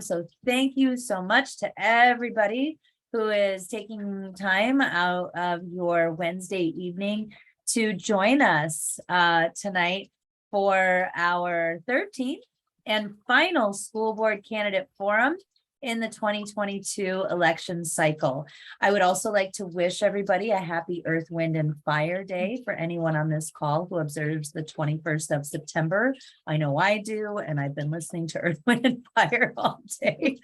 So thank you so much to everybody who is taking time out of your Wednesday evening to join us tonight for our 13th and final school board candidate forum in the 2022 election cycle. I would also like to wish everybody a happy Earth, Wind, and Fire Day for anyone on this call who observes the 21st of September. I know I do, and I've been listening to Earth, Wind, and Fire all day.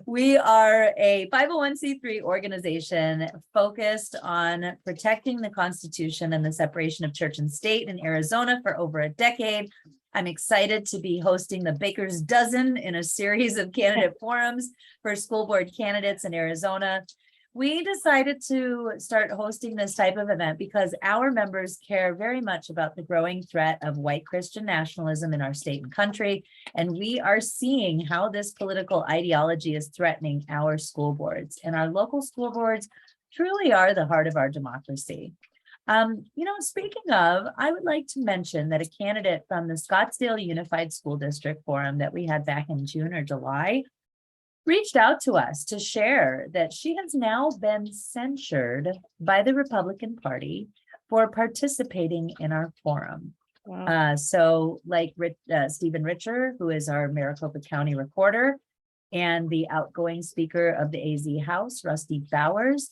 We are a 501c3 organization focused on protecting the Constitution and the separation of church and state in Arizona for over a decade. I'm excited to be hosting the Baker's Dozen in a series of candidate forums for school board candidates in Arizona. We decided to start hosting this type of event because our members care very much about the growing threat of white Christian nationalism in our state and country, and we are seeing how this political ideology is threatening our school boards. And our local school boards truly are the heart of our democracy. Speaking of, I would like to mention that a candidate from the Scottsdale Unified School District Forum that we had back in June or July reached out to us to share that she has now been censured by the Republican Party for participating in our forum. Wow. So like Stephen Richer, who is our Maricopa County recorder, and the outgoing speaker of the AZ House, Rusty Bowers,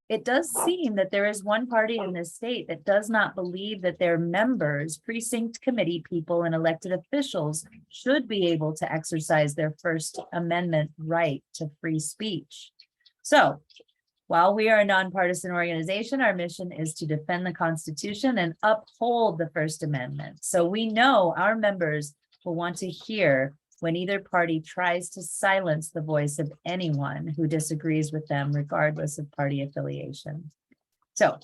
it does seem that there is one party in this state that does not believe that their members, precinct committee people, and elected officials should be able to exercise their First Amendment right to free speech. So while we are a nonpartisan organization, our mission is to defend the Constitution and uphold the First Amendment. So we know our members will want to hear when either party tries to silence the voice of anyone who disagrees with them, regardless of party affiliation. So,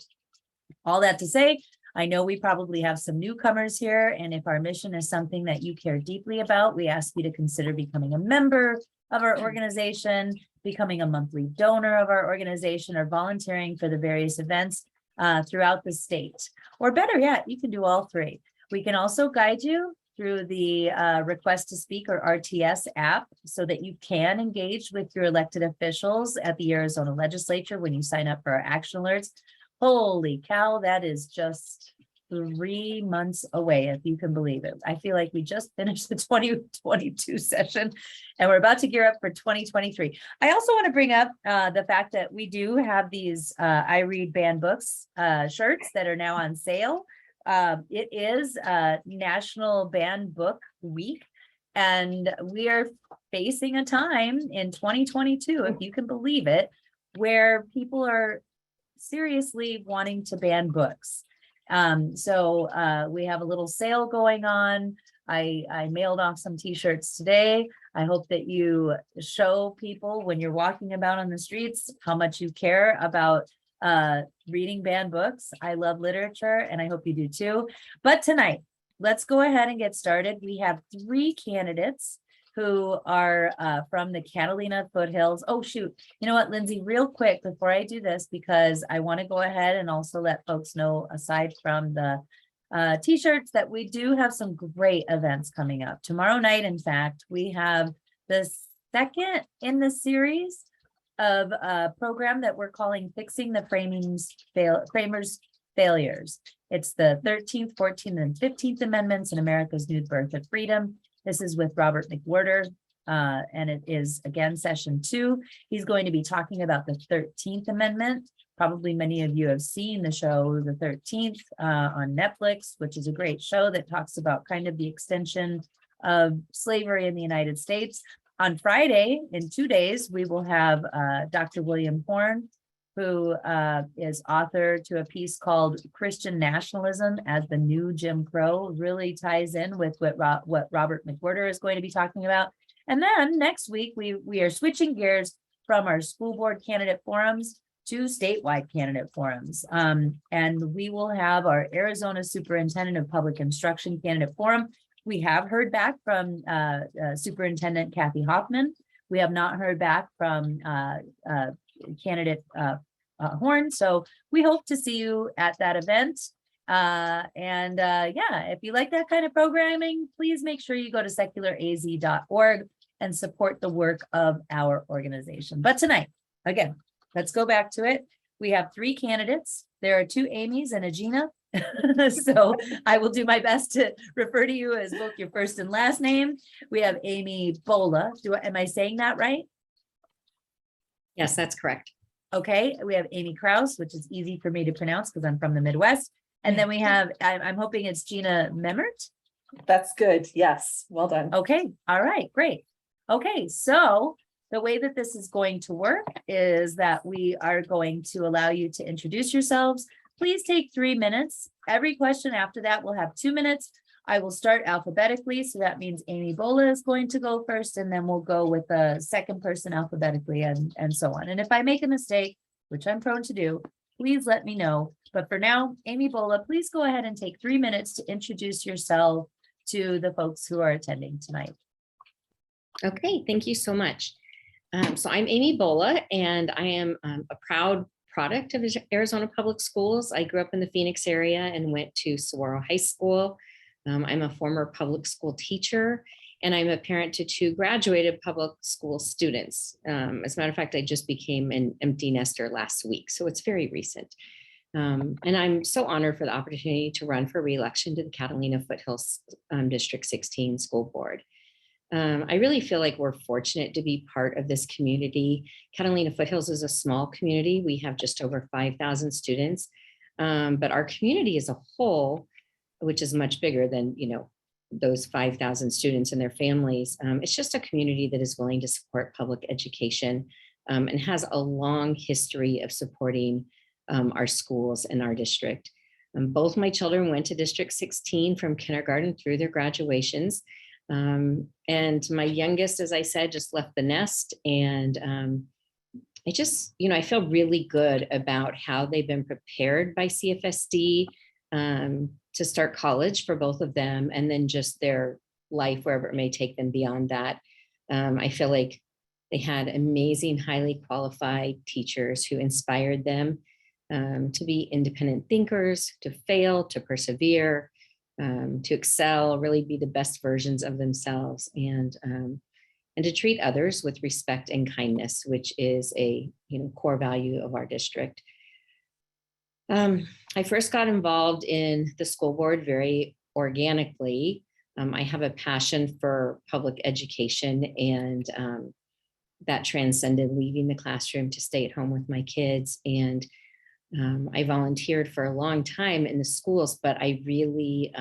all that to say, I know we probably have some newcomers here, and if our mission is something that you care deeply about, we ask you to consider becoming a member of our organization, becoming a monthly donor of our organization, or volunteering for the various events throughout the state. Or better yet, you can do all three. We can also guide you through the Request to Speak or RTS app so that you can engage with your elected officials at the Arizona legislature when you sign up for our action alerts. Holy cow, that is just 3 months away, if you can believe it. I feel like we just finished the 2022 session and we're about to gear up for 2023. I also want to bring up the fact that we do have these I Read Banned Books shirts that are now on sale. It is National Banned Book Week, and we are facing a time in 2022, if you can believe it, where people are seriously wanting to ban books. So we have a little sale going on. I mailed off some t-shirts today. I hope that you show people when you're walking about on the streets how much you care about reading banned books. I love literature and I hope you do too. But tonight, let's go ahead and get started. We have 3 candidates who are from the Catalina Foothills. Oh, shoot. You know what, Lindsay, real quick before I do this, because I want to go ahead and also let folks know, aside from the t-shirts, that we do have some great events coming up. Tomorrow night, in fact, we have the second in the series of a program that we're calling Fixing the Framers' Failures. It's the 13th, 14th, and 15th Amendments in America's New Birth of Freedom. This is with Robert McWhorter, and it is, again, session 2. He's going to be talking about the 13th Amendment. Probably many of you have seen the show, The 13th, on Netflix, which is a great show that talks about kind of the extension of slavery in the United States. On Friday, in 2 days, we will have Dr. William Horn, who is author to a piece called Christian Nationalism as the New Jim Crow. Really ties in with what Robert McWhorter is going to be talking about. And then next week, we are switching gears from our school board candidate forums to statewide candidate forums. And we will have our Arizona Superintendent of Public Instruction candidate forum. We have heard back from Superintendent Kathy Hoffman. We have not heard back from candidate Horn. So we hope to see you at that event. Yeah, if you like that kind of programming, please make sure you go to secularaz.org and support the work of our organization. But tonight, again, let's go back to it. We have 3 candidates. There are 2 Amy's and a Gina. So I will do my best to refer to you as both your first and last name. We have Amy Bola. Am I saying that right? Yes, that's correct. Okay, we have Amy Kraus, which is easy for me to pronounce because I'm from the Midwest. And then we have, I'm hoping it's Gina Memert. That's good. Yes. Well done. Okay. All right. Great. Okay. So the way that this is going to work is that we are going to allow you to introduce yourselves. Please take 3 minutes. Every question after that will have 2 minutes. I will start alphabetically. So that means Amy Bola is going to go first, and then we'll go with the second person alphabetically and so on. And if I make a mistake, which I'm prone to do, please let me know. But for now, Amy Bola, please go ahead and take 3 minutes to introduce yourself to the folks who are attending tonight. Okay, thank you so much. So I'm Amy Bola, and I am a proud product of Arizona Public Schools. I grew up in the Phoenix area and went to Saguaro High School. I'm a former public school teacher, and I'm a parent to 2 graduated public school students. As a matter of fact, I just became an empty nester last week, so it's very recent. And I'm so honored for the opportunity to run for re-election to the Catalina Foothills District 16 School Board. I really feel like we're fortunate to be part of this community. Catalina Foothills is a small community. We have just over 5,000 students, but our community as a whole, which is much bigger than, those 5,000 students and their families. It's just a community that is willing to support public education and has a long history of supporting our schools and our district. Both my children went to District 16 from kindergarten through their graduations. And my youngest, as I said, just left the nest. And I just, I feel really good about how they've been prepared by CFSD to start college for both of them, and then just their life, wherever it may take them beyond that. I feel like they had amazing, highly qualified teachers who inspired them to be independent thinkers, to fail, to persevere, to excel, really be the best versions of themselves, and to treat others with respect and kindness, which is a core value of our district. I first got involved in the school board very organically. I have a passion for public education, and that transcended leaving the classroom to stay at home with my kids. And I volunteered for a long time in the schools, but I really,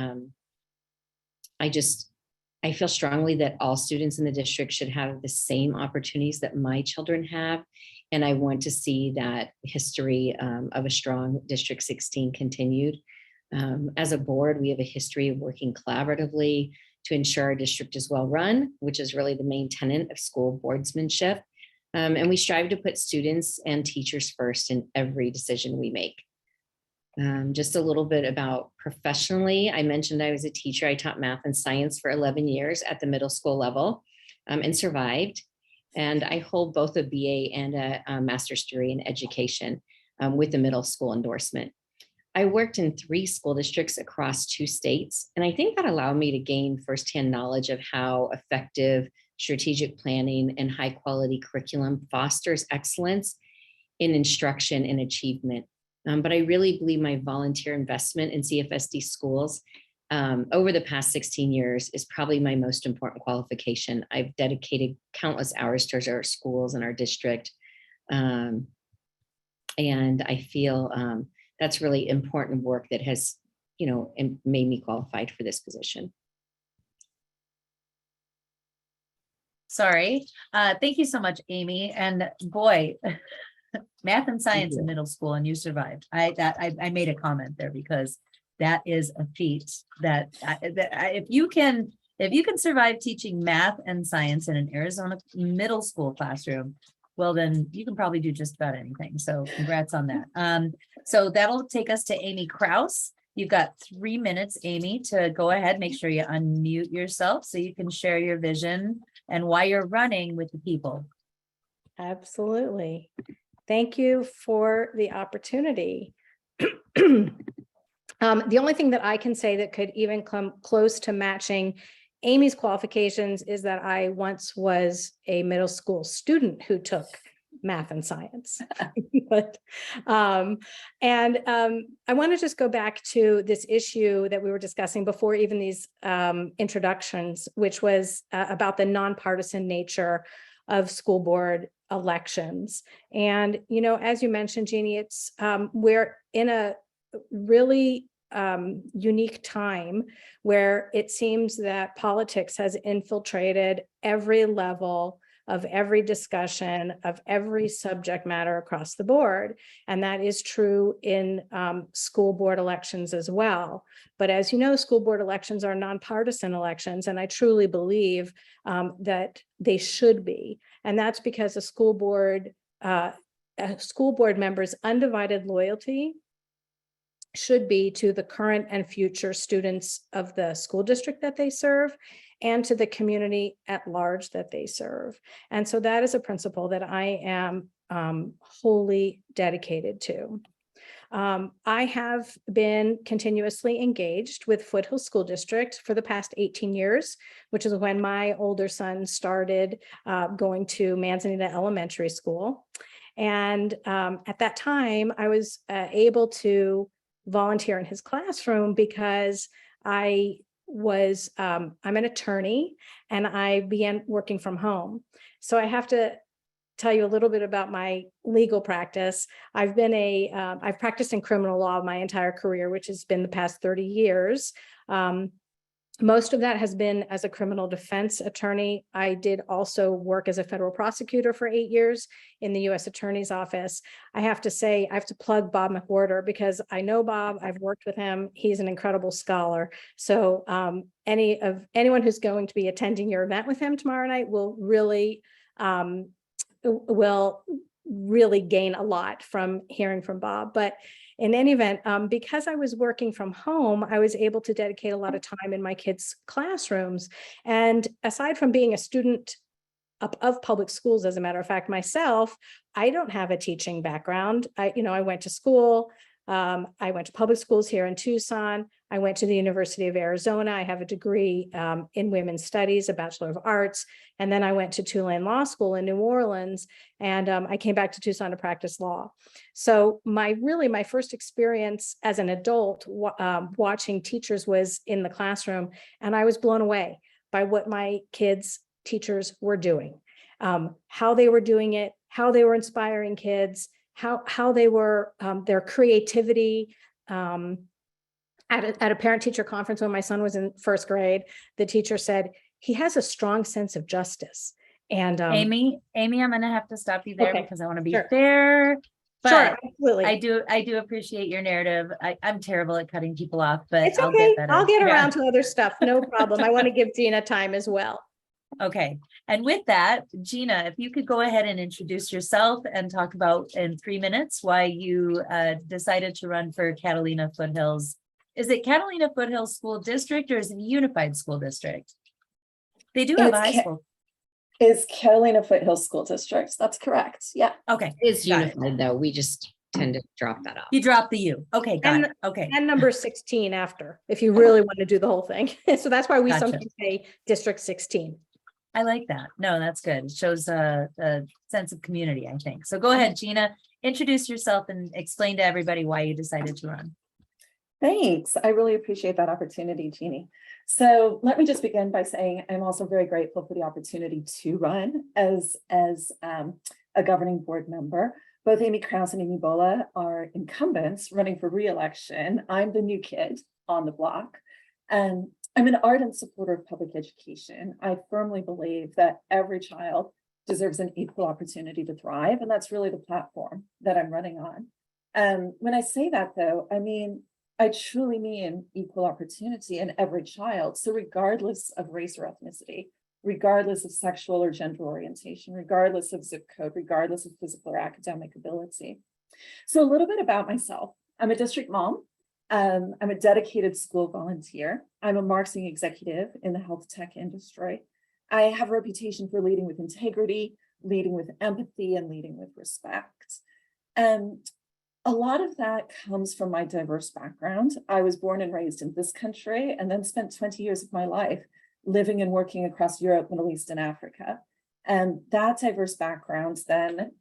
I feel strongly that all students in the district should have the same opportunities that my children have. And I want to see that history of a strong District 16 continued. As a board, we have a history of working collaboratively to ensure our district is well run, which is really the main tenet of school boardsmanship. And we strive to put students and teachers first in every decision we make. Just a little bit about professionally, I mentioned I was a teacher. I taught math and science for 11 years at the middle school level and survived. And I hold both a BA and a master's degree in education with the middle school endorsement. I worked in 3 school districts across 2 states, and I think that allowed me to gain firsthand knowledge of how effective strategic planning and high quality curriculum fosters excellence in instruction and achievement. But I really believe my volunteer investment in CFSD schools over the past 16 years is probably my most important qualification. I've dedicated countless hours towards our schools and our district. And I feel that's really important work that has, made me qualified for this position. Sorry. Thank you so much, Amy. And boy, math and science in middle school, and you survived. I made a comment there because that is a feat that if you can survive teaching math and science in an Arizona middle school classroom, well, then you can probably do just about anything. So congrats on that. So that'll take us to Amy Kraus. You've got 3 minutes, Amy, to go ahead. Make sure you unmute yourself so you can share your vision and why you're running with the people. Absolutely. Thank you for the opportunity. The only thing that I can say that could even come close to matching Amy's qualifications is that I once was a middle school student who took math and science. But, I want to just go back to this issue that we were discussing before even these introductions, which was about the nonpartisan nature of school board elections. And, as you mentioned, Jeannie, it's we're in a really unique time where it seems that politics has infiltrated every level of every discussion of every subject matter across the board. And that is true in school board elections as well. But as you know, school board elections are nonpartisan elections, and I truly believe that they should be. And that's because a school board member's undivided loyalty should be to the current and future students of the school district that they serve and to the community at large that they serve. And so that is a principle that I am wholly dedicated to. I have been continuously engaged with Foothills School District for the past 18 years, which is when my older son started going to Manzanita Elementary School. And at that time, I was able to volunteer in his classroom because I'm an attorney and I began working from home. So I have to tell you a little bit about my legal practice. I've practiced in criminal law my entire career, which has been the past 30 years. Most of that has been as a criminal defense attorney. I did also work as a federal prosecutor for 8 years in the U.S. Attorney's Office. I have to say, I have to plug Bob McWhorter because I know Bob, I've worked with him. He's an incredible scholar. So anyone who's going to be attending your event with him tomorrow night will really gain a lot from hearing from Bob. But in any event, because I was working from home, I was able to dedicate a lot of time in my kids' classrooms. And aside from being a student of public schools, as a matter of fact, myself, I don't have a teaching background. I went to school. I went to public schools here in Tucson. I went to the University of Arizona. I have a degree in women's studies, a Bachelor of Arts. And then I went to Tulane Law School in New Orleans. And I came back to Tucson to practice law. So my first experience as an adult watching teachers was in the classroom. And I was blown away by what my kids' teachers were doing, how they were doing it, how they were inspiring kids, how they were, their creativity. At a parent-teacher conference when my son was in first grade, the teacher said, he has a strong sense of justice. And Amy, I'm going to have to stop you there Okay, because I want to be sure. fair. But sure, absolutely. I do appreciate your narrative. I'm terrible at cutting people off, but It's I'll okay. get better. I'll get Yeah. around to other stuff. No problem. I want to give Gina time as well. Okay. And with that, Gina, if you could go ahead and introduce yourself and talk about in 3 minutes why you decided to run for Catalina Foothills. Is it Catalina Foothills School District or is it a unified school district? They do have a high school. Is Catalina Foothills School District. That's correct. Yeah. Okay. It is got it. unified though. We just tend to drop that off. You dropped the U. Okay. Got it. Okay. And number 16 after, if you really want to do the whole thing. So that's why we Gotcha. sometimes say District 16. I like that. No, that's good. It shows a sense of community, I think. So go ahead, Gina, introduce yourself and explain to everybody why you decided to run. Thanks. I really appreciate that opportunity, Jeannie. So let me just begin by saying I'm also very grateful for the opportunity to run as a governing board member. Both Amy Krause and Amy Bola are incumbents running for re-election. I'm the new kid on the block. And I'm an ardent supporter of public education. I firmly believe that every child deserves an equal opportunity to thrive. And that's really the platform that I'm running on. When I say that, though, I truly mean equal opportunity in every child. So regardless of race or ethnicity, regardless of sexual or gender orientation, regardless of zip code, regardless of physical or academic ability. So a little bit about myself. I'm a district mom. I'm a dedicated school volunteer. I'm a marketing executive in the health tech industry. I have a reputation for leading with integrity, leading with empathy, and leading with respect. A lot of that comes from my diverse background. I was born and raised in this country and then spent 20 years of my life living and working across Europe, Middle East, and Africa. And that diverse background then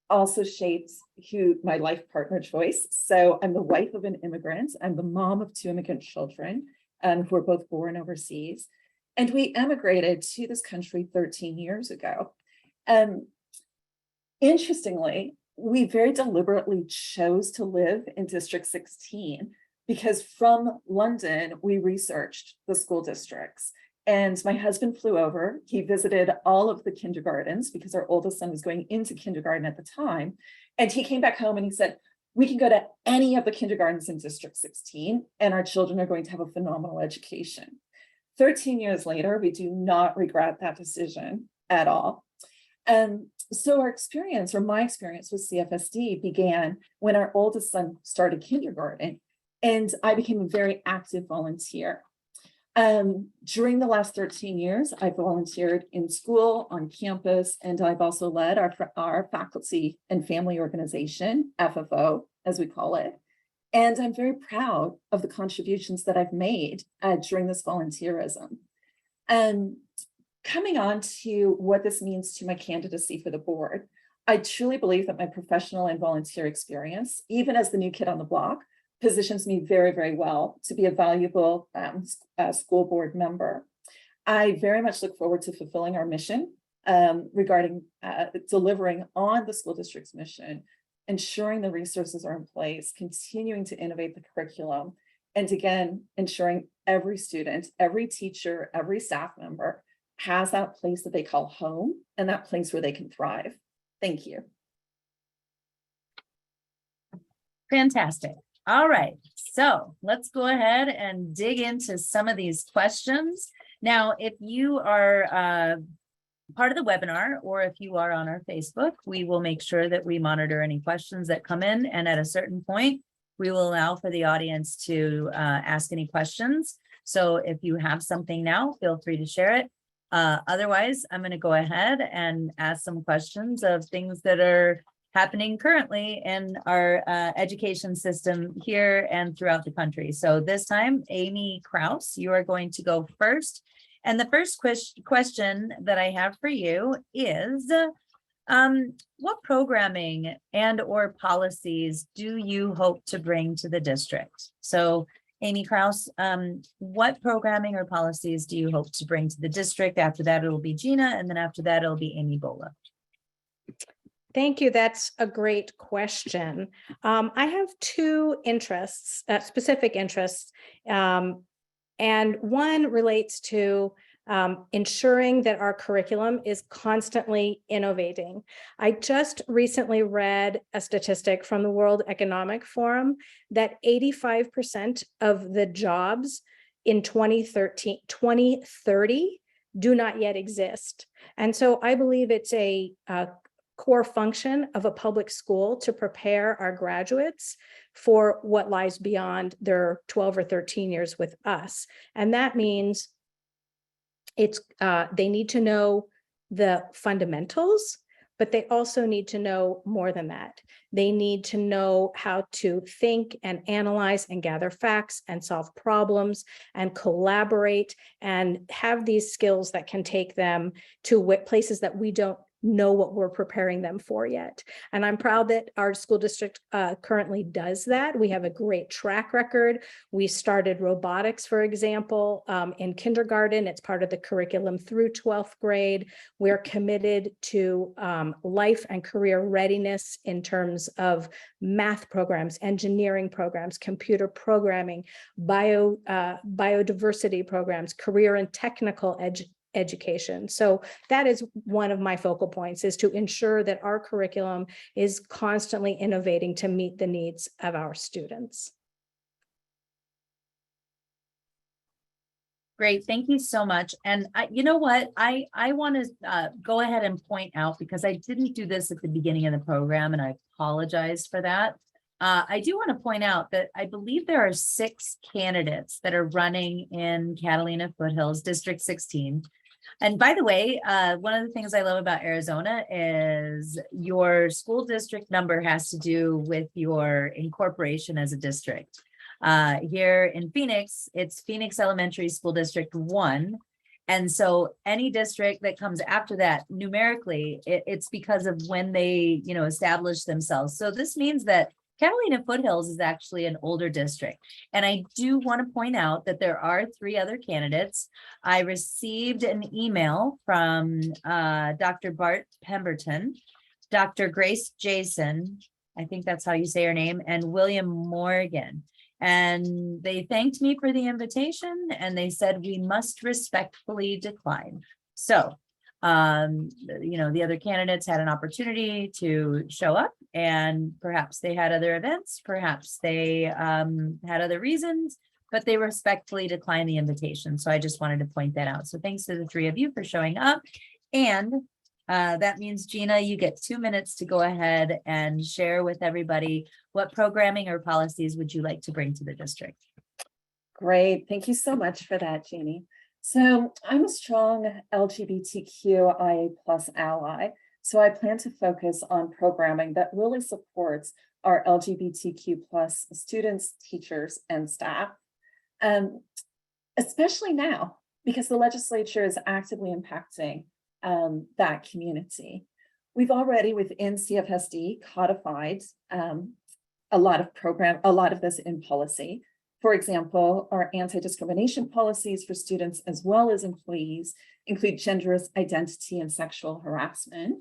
also shapes who my life partner choice. So I'm the wife of an immigrant. I'm the mom of 2 immigrant children who were both born overseas. And we emigrated to this country 13 years ago. Interestingly, we very deliberately chose to live in District 16 because from London, we researched the school districts. And my husband flew over. He visited all of the kindergartens because our oldest son was going into kindergarten at the time. And he came back home and he said, we can go to any of the kindergartens in District 16 and our children are going to have a phenomenal education. 13 years later, we do not regret that decision at all. So our experience, or my experience with CFSD, began when our oldest son started kindergarten, and I became a very active volunteer. During the last 13 years, I volunteered in school, on campus, and I've also led our faculty and family organization, FFO, as we call it. And I'm very proud of the contributions that I've made during this volunteerism. Coming on to what this means to my candidacy for the board, I truly believe that my professional and volunteer experience, even as the new kid on the block, positions me very, very well to be a valuable school board member. I very much look forward to fulfilling our mission regarding delivering on the school district's mission, ensuring the resources are in place, continuing to innovate the curriculum, and again, ensuring every student, every teacher, every staff member has that place that they call home and that place where they can thrive. Thank you. Fantastic. All right, so let's go ahead and dig into some of these questions. Now, if you are part of the webinar, or if you are on our Facebook, we will make sure that we monitor any questions that come in, and at a certain point, we will allow for the audience to ask any questions. So if you have something now, feel free to share it. Otherwise, I'm going to go ahead and ask some questions of things that are happening currently in our education system here and throughout the country. So this time, Amy Kraus, you are going to go first. And the first question that I have for you is, what programming and or policies do you hope to bring to the district? So Amy Kraus, what programming or policies do you hope to bring to the district? After that, it'll be Gina, and then after that, it'll be Amy Bola. Thank you. That's a great question. I have 2 interests, specific interests, and one relates to ensuring that our curriculum is constantly innovating. I just recently read a statistic from the World Economic Forum that 85% of the jobs in 2030 do not yet exist. And so I believe it's a core function of a public school to prepare our graduates for what lies beyond their 12 or 13 years with us. And that means they need to know the fundamentals, but they also need to know more than that. They need to know how to think and analyze and gather facts and solve problems and collaborate and have these skills that can take them to places that we don't know what we're preparing them for yet. And I'm proud that our school district currently does that. We have a great track record. We started robotics, for example, in kindergarten. It's part of the curriculum through 12th grade. We're committed to life and career readiness in terms of math programs, engineering programs, computer programming, biodiversity programs, career and technical education. So that is one of my focal points, is to ensure that our curriculum is constantly innovating to meet the needs of our students. Great, thank you so much. And you know what, I want to go ahead and point out, because I didn't do this at the beginning of the program and I apologize for that. I do want to point out that I believe there are 6 candidates that are running in Catalina Foothills District 16. And by the way, one of the things I love about Arizona is your school district number has to do with your incorporation as a district. Here in Phoenix, it's Phoenix Elementary School District 1. And so any district that comes after that, numerically, it's because of when they, establish themselves. So this means that Catalina Foothills is actually an older district. And I do want to point out that there are 3 other candidates. I received an email from Dr. Bart Pemberton, Dr. Grace Jason, I think that's how you say her name, and William Morgan. And they thanked me for the invitation and they said we must respectfully decline. So, the other candidates had an opportunity to show up, and perhaps they had other events, perhaps they had other reasons, but they respectfully declined the invitation. So I just wanted to point that out. So thanks to the 3 of you for showing up. And that means, Gina, you get 2 minutes to go ahead and share with everybody what programming or policies would you like to bring to the district. Great. Thank you so much for that, Jeannie. So I'm a strong LGBTQIA+ ally. So I plan to focus on programming that really supports our LGBTQ+ students, teachers, and staff. Especially now, because the legislature is actively impacting that community. We've already within CFSD codified a lot of this in policy. For example, our anti-discrimination policies for students as well as employees include gender identity and sexual harassment.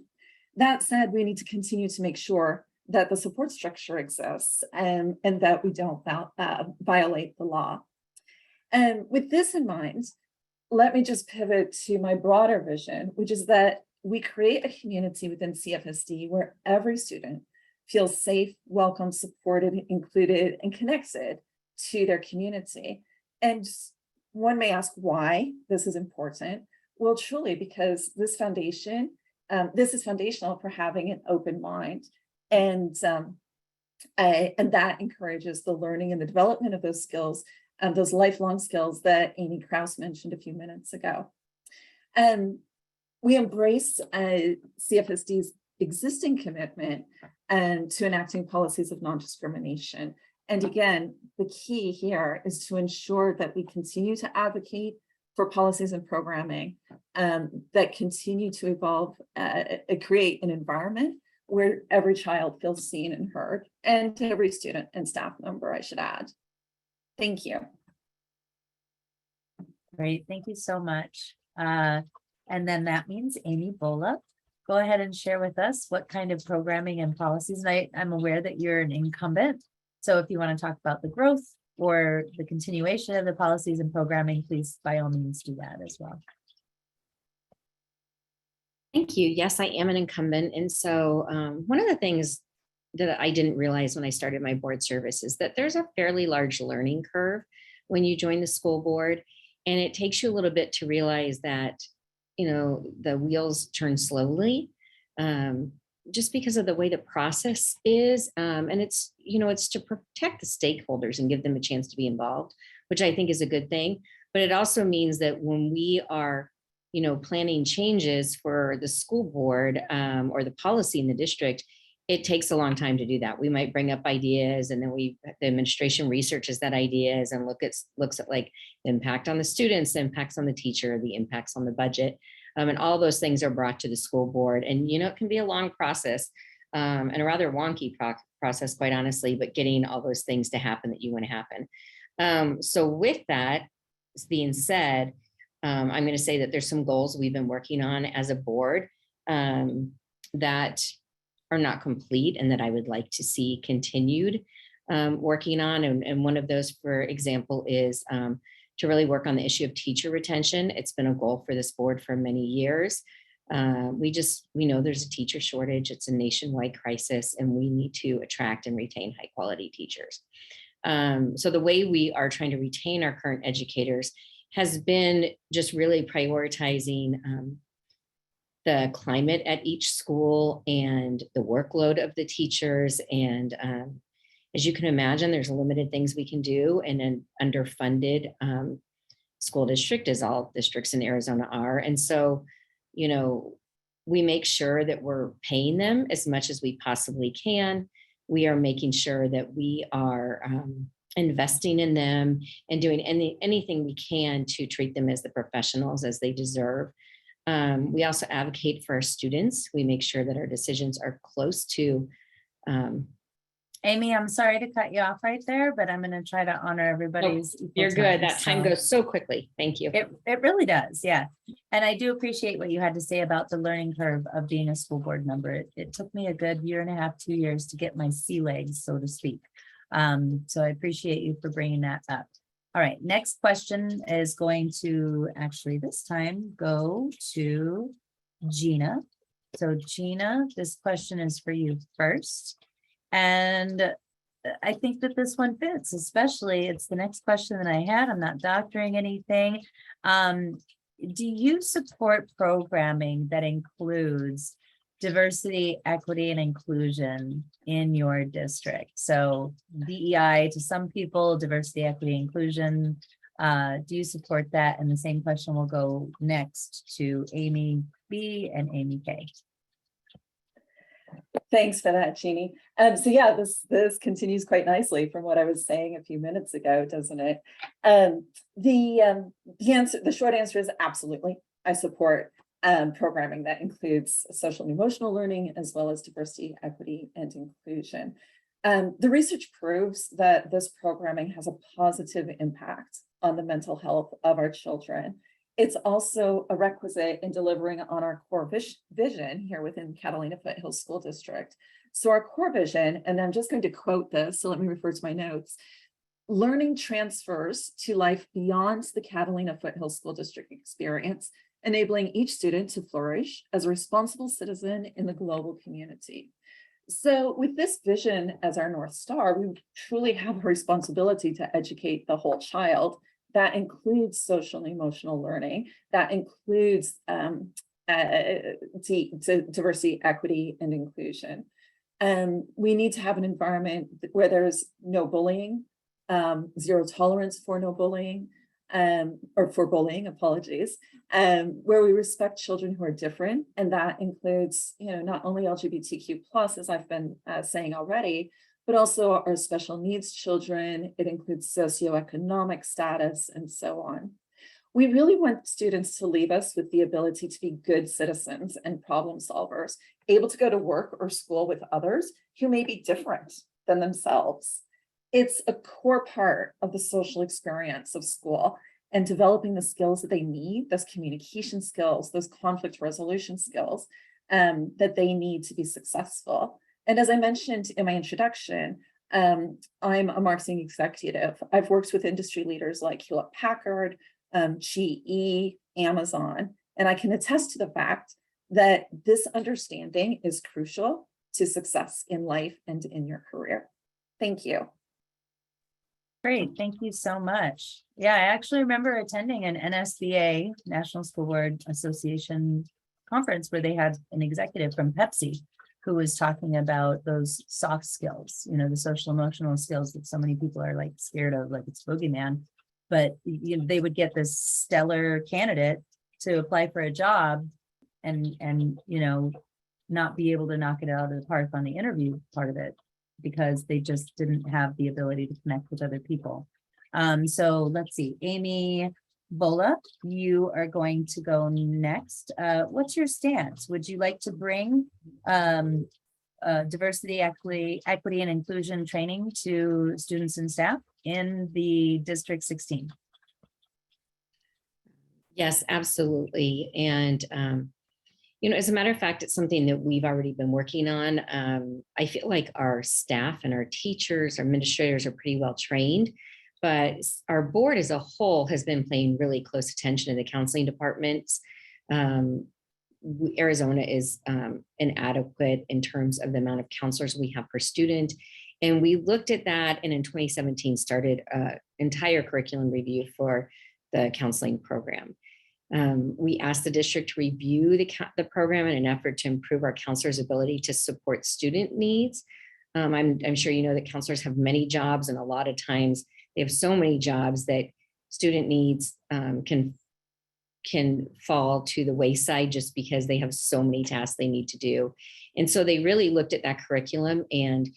That said, we need to continue to make sure that the support structure exists and that we don't violate the law. And with this in mind, let me just pivot to my broader vision, which is that we create a community within CFSD where every student feels safe, welcome, supported, included, and connected to their community. And one may ask why this is important. Well, truly, because this is foundational for having an open mind. And that encourages the learning and the development of those skills, those lifelong skills that Amy Krause mentioned a few minutes ago. We embrace CFSD's existing commitment to enacting policies of non-discrimination. And again, the key here is to ensure that we continue to advocate for policies and programming that continue to evolve, create an environment where every child feels seen and heard, and every student and staff member, I should add. Thank you. Great, thank you so much. And then that means Amy Bola, go ahead and share with us what kind of programming and policies. And I'm aware that you're an incumbent. So if you want to talk about the growth or the continuation of the policies and programming, please by all means do that as well. Thank you. Yes, I am an incumbent. And so one of the things that I didn't realize when I started my board service is that there's a fairly large learning curve when you join the school board. And it takes you a little bit to realize that, the wheels turn slowly, just because of the way the process is. And it's to protect the stakeholders and give them a chance to be involved, which I think is a good thing. But it also means that when we are, planning changes for the school board or the policy in the district, it takes a long time to do that. We might bring up ideas, and then the administration researches that ideas and looks at like the impact on the students, the impacts on the teacher, the impacts on the budget. And all those things are brought to the school board. And, it can be a long process and a rather wonky process, quite honestly, but getting all those things to happen that you want to happen. So with that being said, I'm going to say that there's some goals we've been working on as a board that are not complete and that I would like to see continued working on. And one of those, for example, is to really work on the issue of teacher retention. It's been a goal for this board for many years. We know there's a teacher shortage. It's a nationwide crisis, and we need to attract and retain high quality teachers. So the way we are trying to retain our current educators has been just really prioritizing the climate at each school and the workload of the teachers. And as you can imagine, there's limited things we can do in an underfunded school district, as all districts in Arizona are. And so, we make sure that we're paying them as much as we possibly can. We are making sure that we are investing in them and doing anything we can to treat them as the professionals as they deserve. We also advocate for our students. We make sure that our decisions are close to. Amy, I'm sorry to cut you off right there, but I'm going to try to honor everybody's. equal You're good. time, That time so- goes so quickly. Thank you. It really does, yeah. And I do appreciate what you had to say about the learning curve of being a school board member. It took me a good 1.5 to 2 years to get my sea legs, so to speak. So I appreciate you for bringing that up. All right, next question is going to actually this time go to Gina. So Gina, this question is for you first. And I think that this one fits, especially it's the next question that I had. I'm not doctoring anything. Do you support programming that includes diversity, equity, and inclusion in your district? So DEI to some people, diversity, equity, inclusion. Do you support that? And the same question will go next to Amy B and Amy K. Thanks for that, Jeannie. So yeah, this continues quite nicely from what I was saying a few minutes ago, doesn't it? The short answer is absolutely. I support programming that includes social and emotional learning, as well as diversity, equity, and inclusion. The research proves that this programming has a positive impact on the mental health of our children. It's also a requisite in delivering on our core vision here within Catalina Foothills School District. So our core vision, and I'm just going to quote this, so let me refer to my notes. Learning transfers to life beyond the Catalina Foothills School District experience, enabling each student to flourish as a responsible citizen in the global community. So with this vision as our North Star, we truly have a responsibility to educate the whole child. That includes social and emotional learning. That includes diversity, equity, and inclusion. We need to have an environment where there's no bullying, zero tolerance for no bullying, or for bullying, apologies, where we respect children who are different. And that includes, not only LGBTQ+, as I've been saying already, but also our special needs children. It includes socioeconomic status and so on. We really want students to leave us with the ability to be good citizens and problem solvers, able to go to work or school with others who may be different than themselves. It's a core part of the social experience of school and developing the skills that they need, those communication skills, those conflict resolution skills that they need to be successful. And as I mentioned in my introduction, I'm a marketing executive. I've worked with industry leaders like Hewlett-Packard, GE, Amazon, and I can attest to the fact that this understanding is crucial to success in life and in your career. Thank you. Great, thank you so much. Yeah, I actually remember attending an NSBA, National School Board Association conference, where they had an executive from Pepsi who was talking about those soft skills, the social emotional skills that so many people are like scared of, like it's boogeyman. But they would get this stellar candidate to apply for a job and not be able to knock it out of the park on the interview part of it, because they just didn't have the ability to connect with other people. So let's see, Amy Bola, you are going to go next. What's your stance? Would you like to bring diversity, equity, and inclusion training to students and staff in the District 16? Yes, absolutely. And as a matter of fact, it's something that we've already been working on. I feel like our staff and our teachers, our administrators are pretty well trained, but our board as a whole has been paying really close attention to the counseling departments. Arizona is inadequate in terms of the amount of counselors we have per student. And we looked at that, and in 2017 started an entire curriculum review for the counseling program. We asked the district to review the program in an effort to improve our counselors' ability to support student needs. I'm sure you know that counselors have many jobs, and a lot of times they have so many jobs that student needs can fall to the wayside just because they have so many tasks they need to do. And so they really looked at that curriculum and,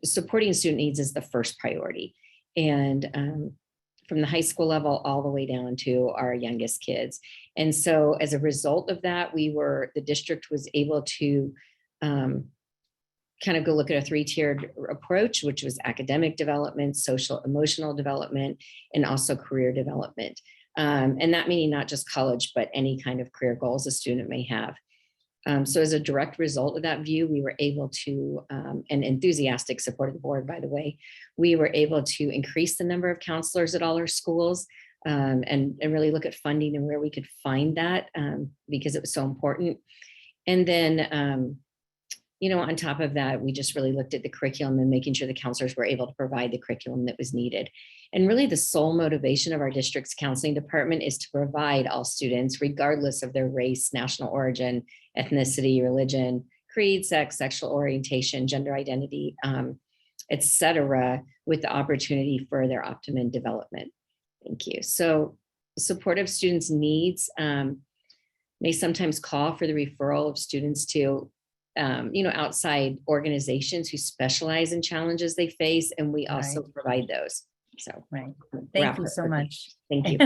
supporting student needs is the first priority. And from the high school level all the way down to our youngest kids. And so as a result of that, the district was able to kind of go look at a 3-tiered approach, which was academic development, social emotional development, and also career development. And that meaning not just college, but any kind of career goals a student may have. So as a direct result of that view, we were able to, and enthusiastic support of the board, by the way, we were able to increase the number of counselors at all our schools and really look at funding and where we could find that because it was so important. And then, on top of that, we just really looked at the curriculum and making sure the counselors were able to provide the curriculum that was needed. And really the sole motivation of our district's counseling department is to provide all students, regardless of their race, national origin, ethnicity, religion, creed, sex, sexual orientation, gender identity, et cetera, with the opportunity for their optimum development. Thank you. So supportive students' needs may sometimes call for the referral of students to outside organizations who specialize in challenges they face, and we also provide those. So, right. Thank you so much. Thank you.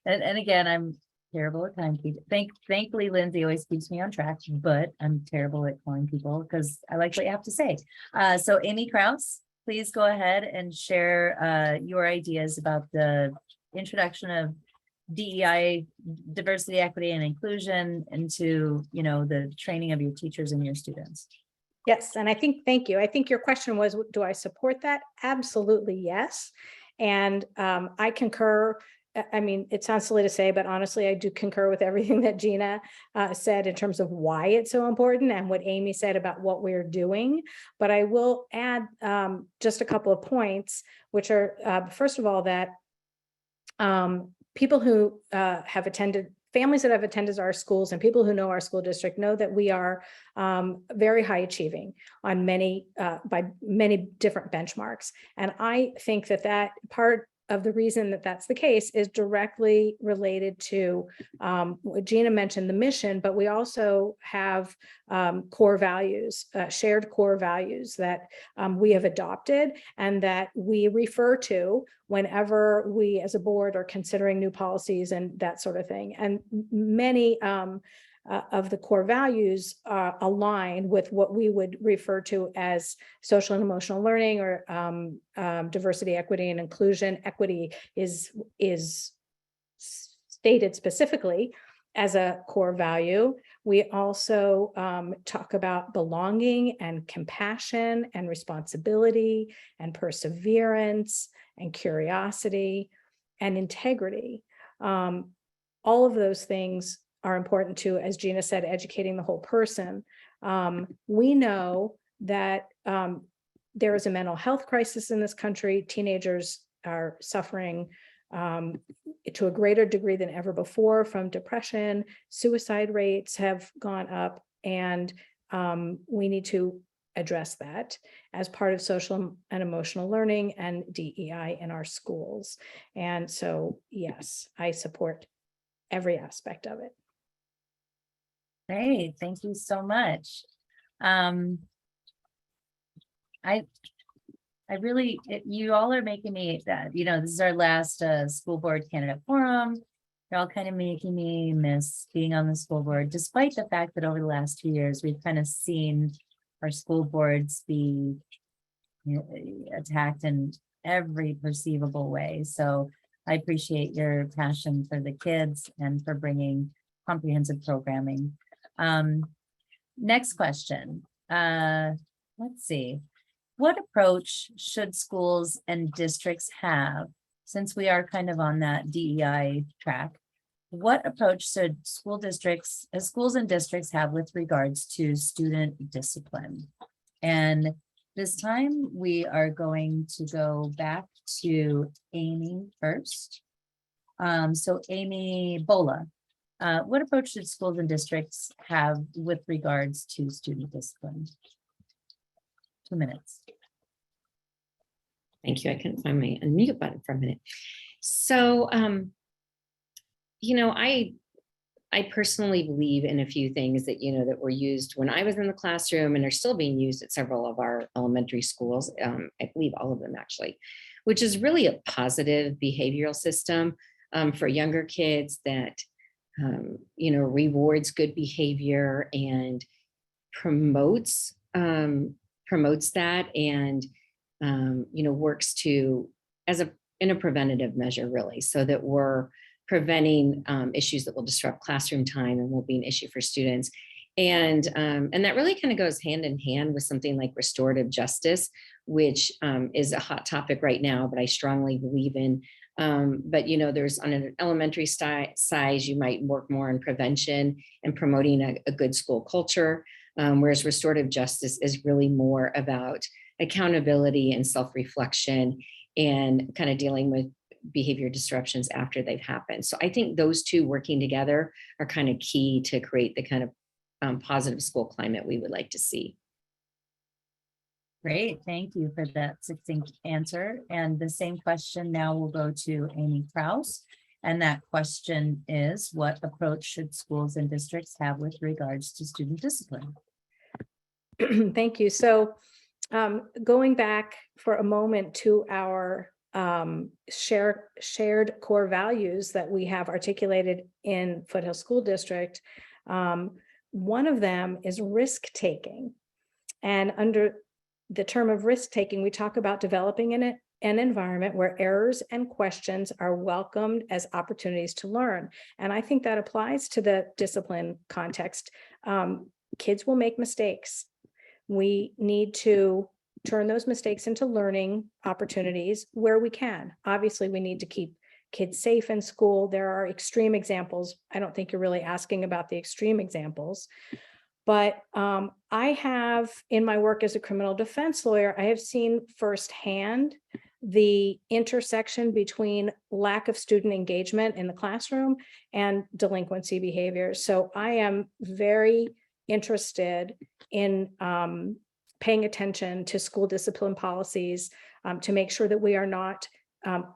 And again, I'm terrible at timekeeping. Thankfully, Lindsay always keeps me on track, but I'm terrible at calling people because I like what you have to say. So Amy Kraus, please go ahead and share your ideas about the introduction of DEI, diversity, equity, and inclusion into, the training of your teachers and your students. Yes, and thank you. I think your question was, do I support that? Absolutely, yes. And I concur. I mean, it sounds silly to say, but honestly, I do concur with everything that Gina said in terms of why it's so important and what Amy said about what we're doing. But I will add just a couple of points, which are, first of all, that people who families that have attended our schools and people who know our school district know that we are very high achieving on by many different benchmarks. And I think that part of the reason that that's the case is directly related to what Gina mentioned, the mission, but we also have core values, shared core values that we have adopted and that we refer to whenever we as a board are considering new policies and that sort of thing. And many of the core values align with what we would refer to as social and emotional learning or diversity, equity, and inclusion. Equity is stated specifically as a core value. We also talk about belonging and compassion and responsibility and perseverance and curiosity and integrity. All of those things are important to, as Gina said, educating the whole person. We know that there is a mental health crisis in this country. Teenagers are suffering to a greater degree than ever before from depression. Suicide rates have gone up, and we need to address that as part of social and emotional learning and DEI in our schools. And so, yes, I support every aspect of it. Great, thank you so much. You all are making me that, this is our last school board candidate forum. You're all kind of making me miss being on the school board, despite the fact that over the last 2 years, we've kind of seen our school boards be attacked in every perceivable way. So I appreciate your passion for the kids and for bringing comprehensive programming. Next question. Let's see. What approach should schools and districts have, since we are kind of on that DEI track? What approach should schools and districts have with regards to student discipline? And this time we are going to go back to Amy first. So Amy Bola, what approach should schools and districts have with regards to student discipline? 2 minutes. Thank you. I couldn't find my unmute button for a minute. So, I personally believe in a few things that, that were used when I was in the classroom and are still being used at several of our elementary schools. I believe all of them actually, which is really a positive behavioral system for younger kids that, rewards good behavior and promotes that, and, works to in a preventative measure, really, so that we're preventing issues that will disrupt classroom time and will be an issue for students. And that really kind of goes hand in hand with something like restorative justice, which is a hot topic right now, but I strongly believe in. But, there's on an elementary size, you might work more on prevention and promoting a good school culture, whereas restorative justice is really more about accountability and self-reflection and kind of dealing with behavior disruptions after they've happened. So I think those two working together are kind of key to create the kind of positive school climate we would like to see. Great, thank you for that succinct answer. And the same question now will go to Amy Kraus. And that question is, what approach should schools and districts have with regards to student discipline? Thank you. So going back for a moment to our shared core values that we have articulated in Foothills School District, one of them is risk-taking. And under the term of risk-taking, we talk about developing an environment where errors and questions are welcomed as opportunities to learn. And I think that applies to the discipline context. Kids will make mistakes. We need to turn those mistakes into learning opportunities where we can. Obviously, we need to keep kids safe in school. There are extreme examples. I don't think you're really asking about the extreme examples. But I have, in my work as a criminal defense lawyer, I have seen firsthand the intersection between lack of student engagement in the classroom and delinquency behavior. So I am very interested in paying attention to school discipline policies to make sure that we are not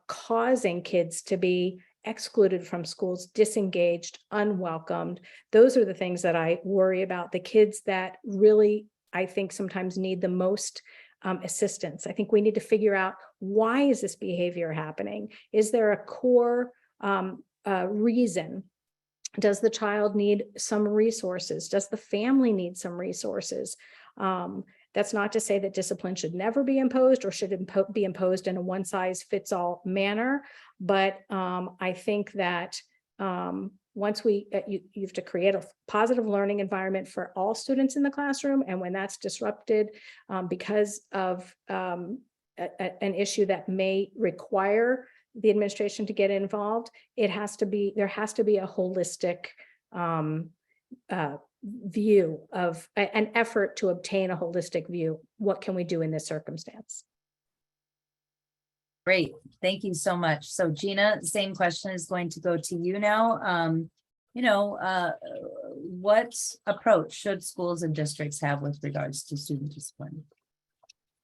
causing kids to be excluded from schools, disengaged, unwelcomed. Those are the things that I worry about. The kids that really, I think, sometimes need the most assistance. I think we need to figure out, why is this behavior happening? Is there a core reason? Does the child need some resources? Does the family need some resources? That's not to say that discipline should never be imposed or should be imposed in a one-size-fits-all manner. But I think that once you have to create a positive learning environment for all students in the classroom, and when that's disrupted because of an issue that may require the administration to get involved, there has to be a holistic view of an effort to obtain a holistic view. What can we do in this circumstance? Great, thank you so much. So Gina, the same question is going to go to you now. What approach should schools and districts have with regards to student discipline?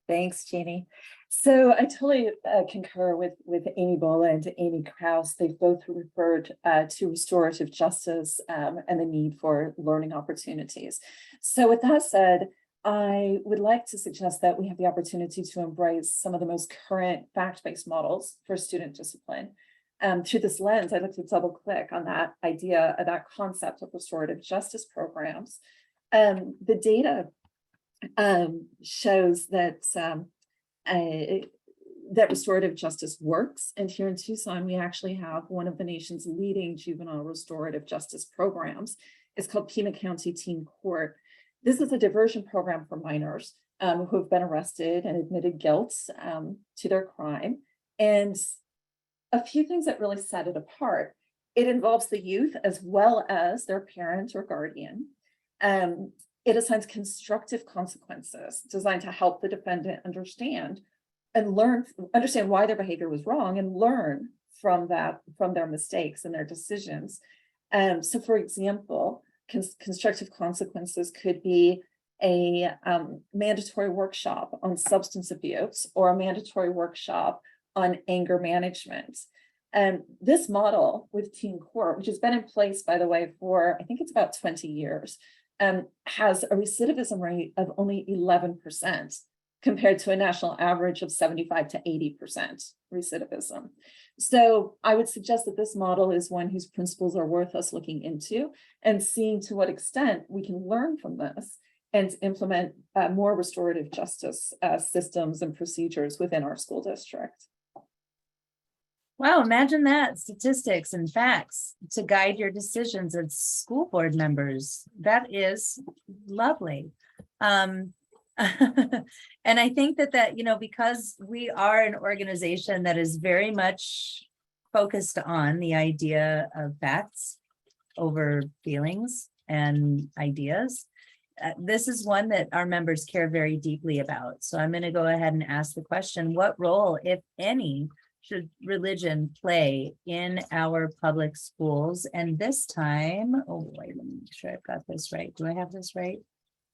Thanks, Jeannie. So I totally concur with Amy Bola and Amy Kraus. They've both referred to restorative justice and the need for learning opportunities. So with that said, I would like to suggest that we have the opportunity to embrace some of the most current fact-based models for student discipline. Through this lens, I'd like to double click on that idea, that concept of restorative justice programs. The data shows that that restorative justice works. And here in Tucson, we actually have one of the nation's leading juvenile restorative justice programs. It's called Pima County Teen Court. This is a diversion program for minors who have been arrested and admitted guilt to their crime. And a few things that really set it apart: it involves the youth as well as their parent or guardian. It assigns constructive consequences designed to help the defendant understand why their behavior was wrong and learn from their mistakes and their decisions. So for example, constructive consequences could be a mandatory workshop on substance abuse or a mandatory workshop on anger management. This model with Teen Court, which has been in place, by the way, for I think it's about 20 years, has a recidivism rate of only 11% compared to a national average of 75 to 80% recidivism. So I would suggest that this model is one whose principles are worth us looking into and seeing to what extent we can learn from this and implement more restorative justice systems and procedures within our school district. Wow, imagine that, statistics and facts to guide your decisions as school board members. That is lovely. And I think that, you know, because we are an organization that is very much focused on the idea of facts over feelings and ideas, this is one that our members care very deeply about. So I'm going to go ahead and ask the question, what role, if any, should religion play in our public schools? And this time, oh wait, let me make sure I've got this right. Do I have this right?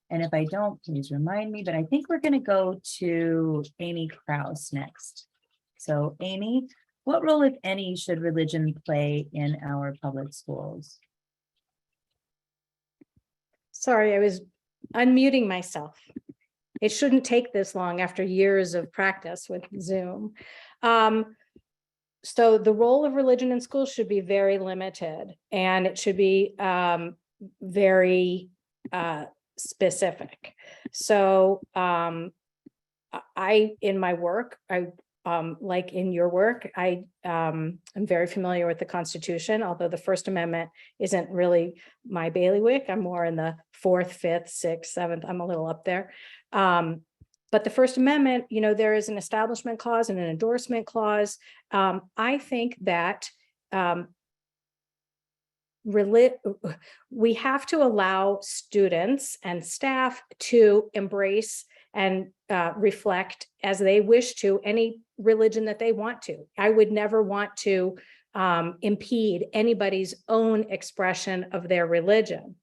And if I don't, please remind me, but I think we're going to go to Amy Krause next. So Amy, what role, if any, should religion play in our public schools? Sorry, I was unmuting myself. It shouldn't take this long after years of practice with Zoom. So the role of religion in schools should be very limited, and it should be very specific. So in my work, like in your work, I'm very familiar with the Constitution, although the First Amendment isn't really my bailiwick. I'm more in the 4th, 5th, 6th, 7th. I'm a little up there. But the First Amendment, you know, there is an establishment clause and an endorsement clause. I think that we have to allow students and staff to embrace and reflect as they wish to any religion that they want to. I would never want to impede anybody's own expression of their religion.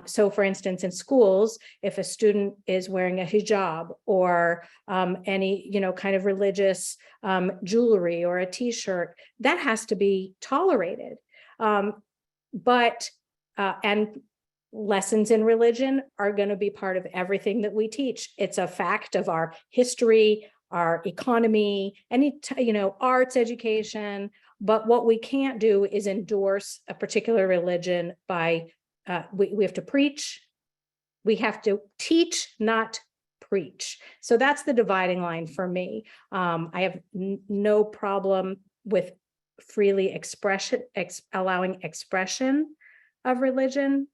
So for instance, in schools, if a student is wearing a hijab or any, you know, kind of religious jewelry or a t-shirt, that has to be tolerated. And lessons in religion are going to be part of everything that we teach. It's a fact of our history, our economy, any, you know, arts education. But what we can't do is endorse a particular religion by we have to preach. We have to teach, not preach. So that's the dividing line for me. I have no problem with freely allowing expression of religion,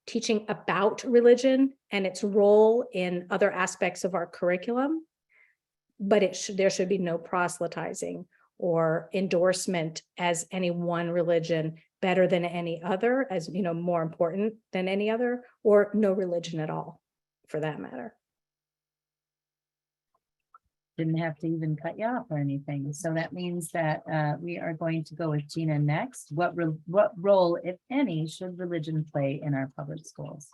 teaching about religion and its role in other aspects of our curriculum, but there should be no proselytizing or endorsement as any one religion better than any other, as, you know, more important than any other, or no religion at all, for that matter. Didn't have to even cut you off or anything. So that means that we are going to go with Gina next. What role, if any, should religion play in our public schools?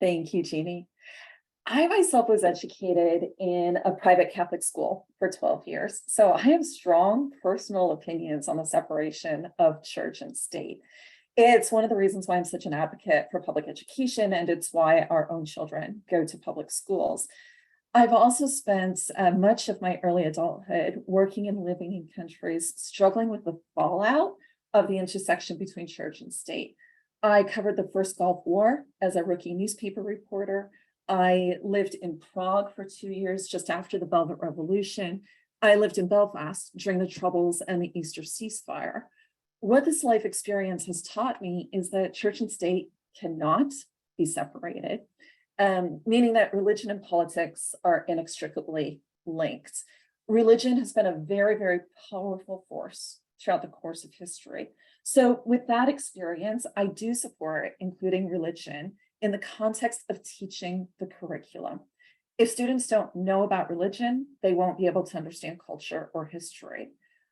Thank you, Jeannie. I myself was educated in a private Catholic school for 12 years. So I have strong personal opinions on the separation of church and state. It's one of the reasons why I'm such an advocate for public education, and it's why our own children go to public schools. I've also spent much of my early adulthood working and living in countries struggling with the fallout of the intersection between church and state. I covered the first Gulf War as a rookie newspaper reporter. I lived in Prague for 2 years just after the Velvet Revolution. I lived in Belfast during the Troubles and the Easter ceasefire. What this life experience has taught me is that church and state cannot be separated, meaning that religion and politics are inextricably linked. Religion has been a very, very powerful force throughout the course of history. So with that experience, I do support including religion in the context of teaching the curriculum. If students don't know about religion, they won't be able to understand culture or history.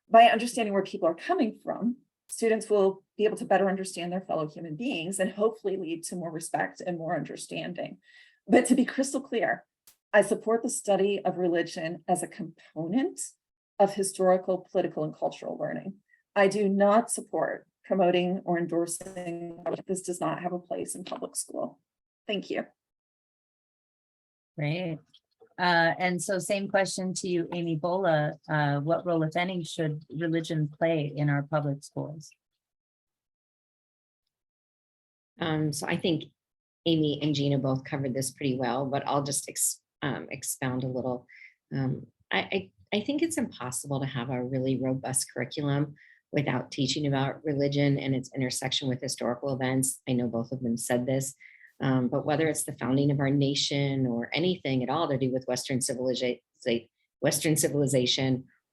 By understanding where people are coming from, students will be able to better understand their fellow human beings and hopefully lead to more respect and more understanding. But to be crystal clear, I support the study of religion as a component of historical, political, and cultural learning. I do not support promoting or endorsing. This does not have a place in public school. Thank you. Great. And so same question to you, Amy Bola. What role, if any, should religion play in our public schools? So I think Amy and Gina both covered this pretty well, but I'll just expound a little. I think it's impossible to have a really robust curriculum without teaching about religion and its intersection with historical events. I know both of them said this, but whether it's the founding of our nation or anything at all to do with Western civilization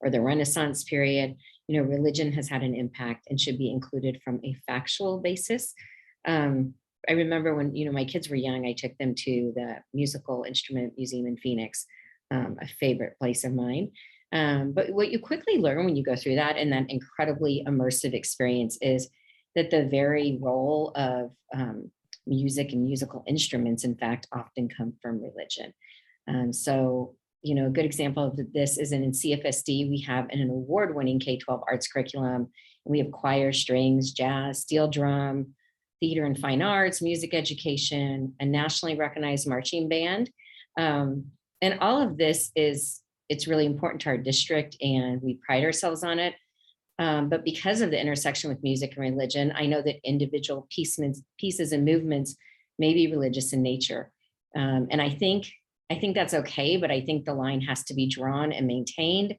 or the Renaissance period, religion has had an impact and should be included from a factual basis. I remember when, my kids were young, I took them to the Musical Instrument Museum in Phoenix, a favorite place of mine. But what you quickly learn when you go through that and that incredibly immersive experience is that the very role of music and musical instruments, in fact, often come from religion. So, a good example of this is in CFSD, we have an award-winning K-12 arts curriculum. We have choir, strings, jazz, steel drum, theater and fine arts, music education, a nationally recognized marching band. And all of this it's really important to our district and we pride ourselves on it. But because of the intersection with music and religion, I know that individual pieces and movements may be religious in nature. And I think that's okay, but I think the line has to be drawn and maintained,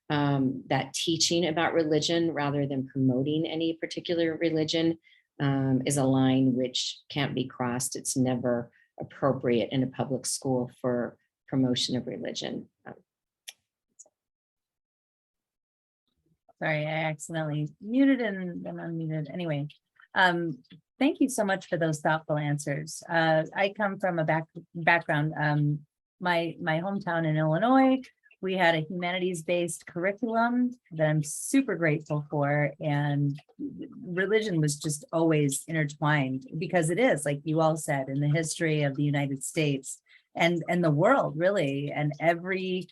that teaching about religion rather than promoting any particular religion is a line which can't be crossed. It's never appropriate in a public school for promotion of religion. Sorry, I accidentally muted and then unmuted. Anyway, thank you so much for those thoughtful answers. I come from a background, my hometown in Illinois, we had a humanities-based curriculum that I'm super grateful for, and religion was just always intertwined because it is, like you all said, in the history of the United States and the world, really, and every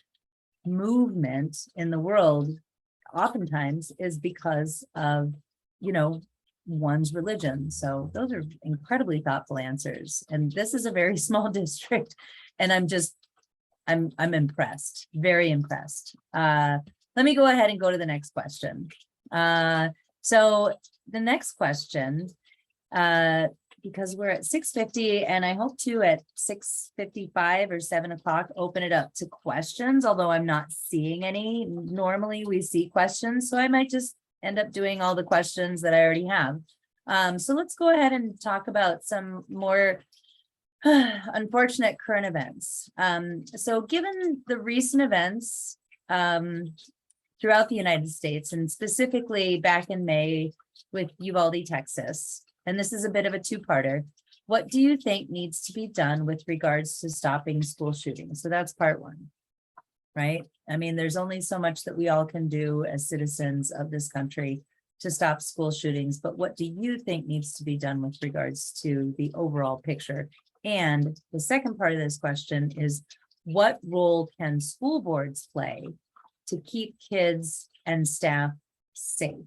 movement in the world oftentimes is because of, one's religion. So those are incredibly thoughtful answers. And this is a very small district, and I'm impressed, very impressed. Let me go ahead and go to the next question. So the next question, because we're at 6:50 and I hope to at 6:55 or 7 o'clock open it up to questions, although I'm not seeing any. Normally we see questions, so I might just end up doing all the questions that I already have. So let's go ahead and talk about some more unfortunate current events. So given the recent events throughout the United States, and specifically back in May with Uvalde, Texas, and this is a bit of a two-parter, what do you think needs to be done with regards to stopping school shootings? So that's part one, right? I mean, there's only so much that we all can do as citizens of this country to stop school shootings, but what do you think needs to be done with regards to the overall picture? And the second part of this question is, what role can school boards play to keep kids and staff safe?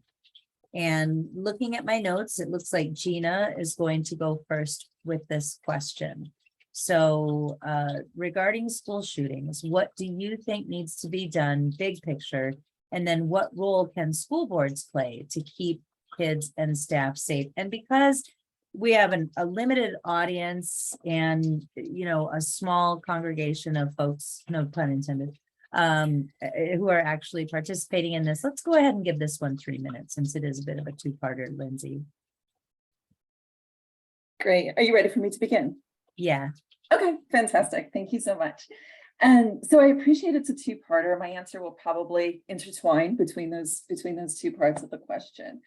And looking at my notes, it looks like Gina is going to go first with this question. So regarding school shootings, what do you think needs to be done, big picture? And then what role can school boards play to keep kids and staff safe? And because we have a limited audience and, a small congregation of folks, no pun intended, who are actually participating in this, let's go ahead and give this one 3 minutes since it is a bit of a two-parter, Lindsay. Great. Are you ready for me to begin? Yeah. Okay, fantastic. Thank you so much. So I appreciate it's a two-parter. My answer will probably intertwine between those two parts of the question.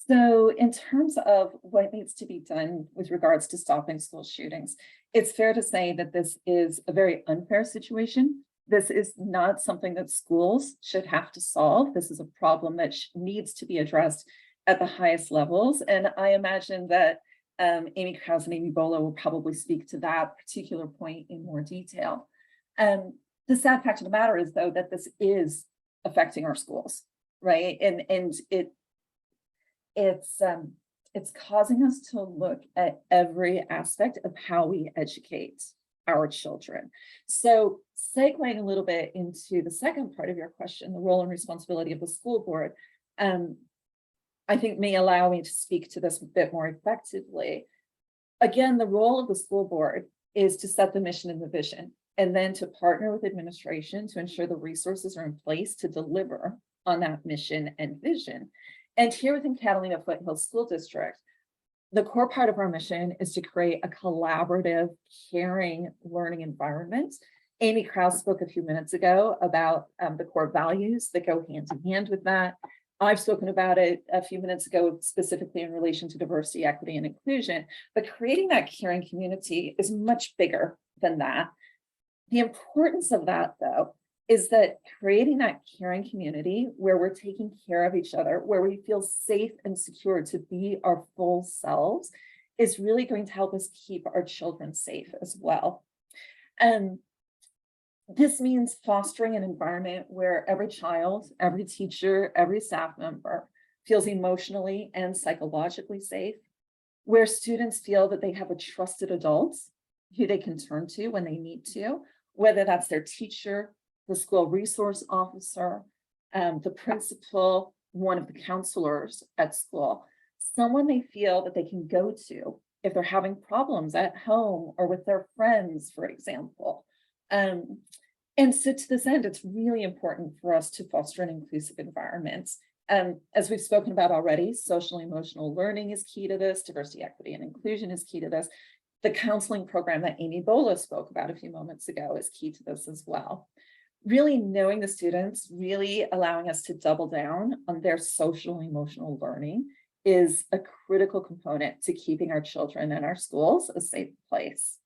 So in terms of what needs to be done with regards to stopping school shootings, it's fair to say that this is a very unfair situation. This is not something that schools should have to solve. This is a problem that needs to be addressed at the highest levels. And I imagine that Amy Krause and Amy Bola will probably speak to that particular point in more detail. The sad fact of the matter is, though, that this is affecting our schools, right? And it's causing us to look at every aspect of how we educate our children. So segueing a little bit into the second part of your question, the role and responsibility of the school board, I think may allow me to speak to this a bit more effectively. Again, the role of the school board is to set the mission and the vision, and then to partner with administration to ensure the resources are in place to deliver on that mission and vision. And here within Catalina Foothills School District, the core part of our mission is to create a collaborative, caring learning environment. Amy Krause spoke a few minutes ago about the core values that go hand in hand with that. I've spoken about it a few minutes ago, specifically in relation to diversity, equity, and inclusion, but creating that caring community is much bigger than that. The importance of that, though, is that creating that caring community where we're taking care of each other, where we feel safe and secure to be our full selves, is really going to help us keep our children safe as well. And this means fostering an environment where every child, every teacher, every staff member feels emotionally and psychologically safe, where students feel that they have a trusted adult who they can turn to when they need to, whether that's their teacher, the school resource officer, the principal, one of the counselors at school, someone they feel that they can go to if they're having problems at home or with their friends, for example. And so to this end, it's really important for us to foster an inclusive environment. As we've spoken about already, social emotional learning is key to this, diversity, equity, and inclusion is key to this. The counseling program that Amy Bola spoke about a few moments ago is key to this as well. Really knowing the students, really allowing us to double down on their social and emotional learning is a critical component to keeping our children and our schools a safe place.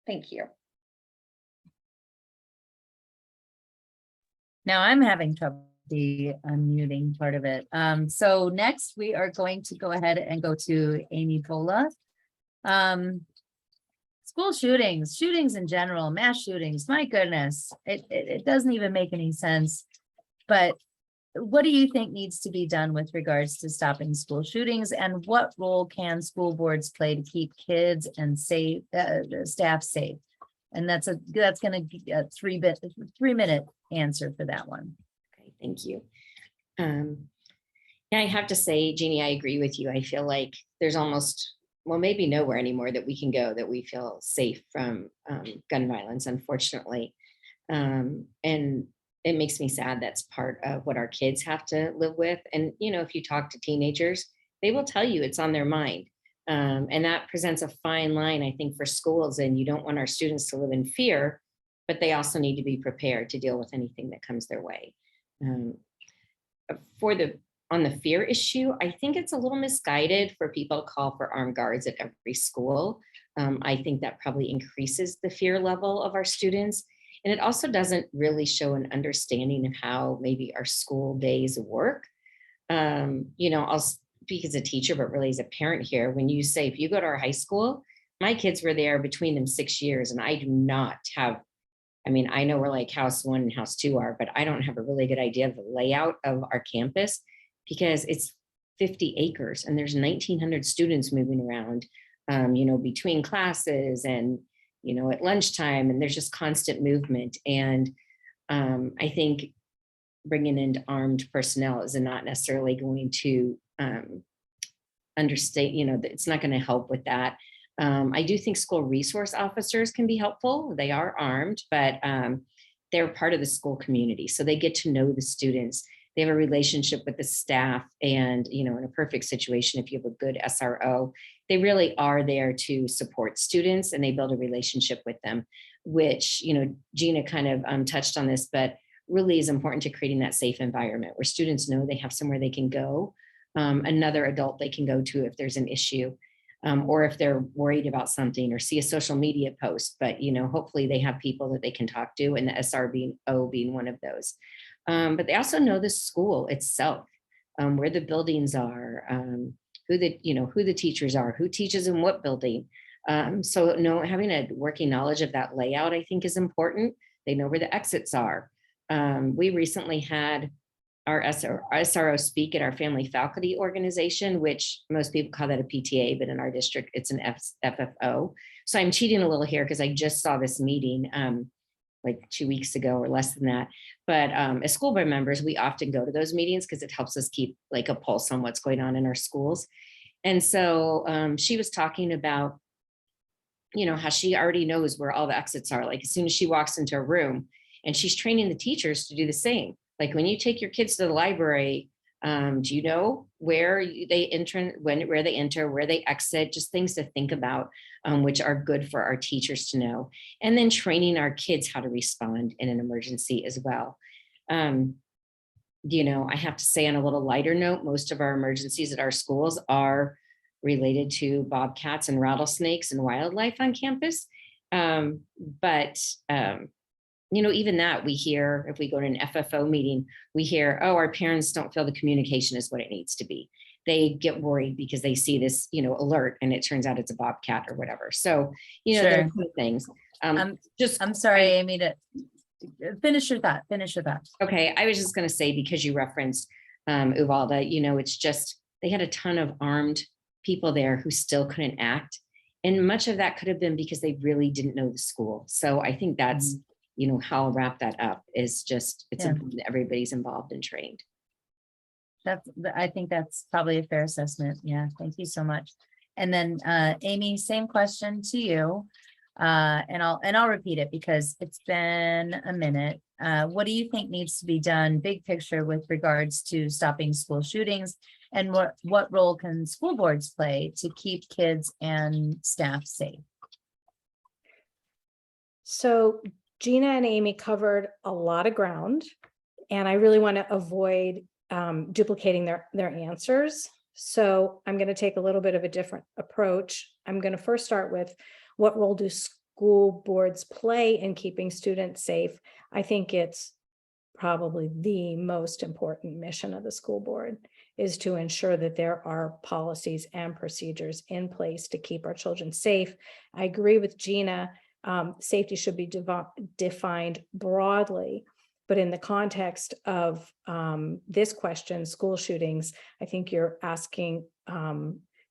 Thank you. Now I'm having trouble the unmuting part of it. So next we are going to go ahead and go to Amy Bola. School shootings in general, mass shootings, my goodness, it doesn't even make any sense. But what do you think needs to be done with regards to stopping school shootings, and what role can school boards play to keep kids and staff safe? And that's going to be a 3-minute answer for that one. Okay, thank you. Yeah, I have to say, Jeannie, I agree with you. I feel like there's almost, well, maybe nowhere anymore that we can go that we feel safe from gun violence, unfortunately. And it makes me sad that's part of what our kids have to live with. And, you know, if you talk to teenagers, they will tell you it's on their mind. And that presents a fine line, I think, for schools. And you don't want our students to live in fear, but they also need to be prepared to deal with anything that comes their way. On the fear issue, I think it's a little misguided for people to call for armed guards at every school. I think that probably increases the fear level of our students. And it also doesn't really show an understanding of how maybe our school days work. You know, I'll speak as a teacher, but really as a parent here, when you say, if you go to our high school, my kids were there between them 6 years, and I do not have, I mean, I know where like house 1 and house 2 are, but I don't have a really good idea of the layout of our campus, because it's 50 acres and there's 1,900 students moving around, you know, between classes and, you know, at lunchtime, and there's just constant movement. And I think bringing in armed personnel is not necessarily going to understate, you know, it's not going to help with that. I do think school resource officers can be helpful. They are armed, but they're part of the school community. So they get to know the students. They have a relationship with the staff, and, you know, in a perfect situation, if you have a good SRO, they really are there to support students, and they build a relationship with them, which, you know, Gina kind of touched on this, but really is important to creating that safe environment where students know they have somewhere they can go, another adult they can go to if there's an issue, or if they're worried about something or see a social media post. But, you know, hopefully they have people that they can talk to, and the SRO being one of those. But they also know the school itself, where the buildings are, who the teachers are, who teaches in what building. So having a working knowledge of that layout, I think, is important, They know where the exits are. We recently had our SRO speak at our family faculty organization, which most people call that a PTA, but in our district, it's an FFO. So I'm cheating a little here because I just saw this meeting like 2 weeks ago or less than that. But as school board members, we often go to those meetings because it helps us keep like a pulse on what's going on in our schools. And so she was talking about, you know, how she already knows where all the exits are. Like as soon as she walks into a room, and she's training the teachers to do the same. Like when you take your kids to the library, do you know where they enter, where they enter, where they exit, just things to think about, which are good for our teachers to know. And then training our kids how to respond in an emergency as well. You know, I have to say on a little lighter note, most of our emergencies at our schools are related to bobcats and rattlesnakes and wildlife on campus. You know, even that we hear, if we go to an FFO meeting, we hear, oh, our parents don't feel the communication is what it needs to be. They get worried because they see this, you know, alert and it turns out it's a bobcat or whatever. So, you know, there are two things. I'm sorry, Amy, to finish your thought. Okay, I was just going to say, because you referenced Uvalde, you know, it's just, they had a ton of armed people there who still couldn't act. And much of that could have been because they really didn't know the school. So I think that's, you know, how I'll wrap that up is just, it's important that everybody's involved and trained. I think that's probably a fair assessment. Yeah, thank you so much. And then Amy, same question to you. And I'll repeat it because it's been a minute. What do you think needs to be done, big picture, with regards to stopping school shootings? And what role can school boards play to keep kids and staff safe? So Gina and Amy covered a lot of ground, and I really want to avoid duplicating their answers. So I'm going to take a little bit of a different approach. I'm going to first start with, what role do school boards play in keeping students safe? I think it's probably the most important mission of the school board, is to ensure that there are policies and procedures in place to keep our children safe. I agree with Gina. Safety should be defined broadly, but in the context of this question, school shootings, I think you're asking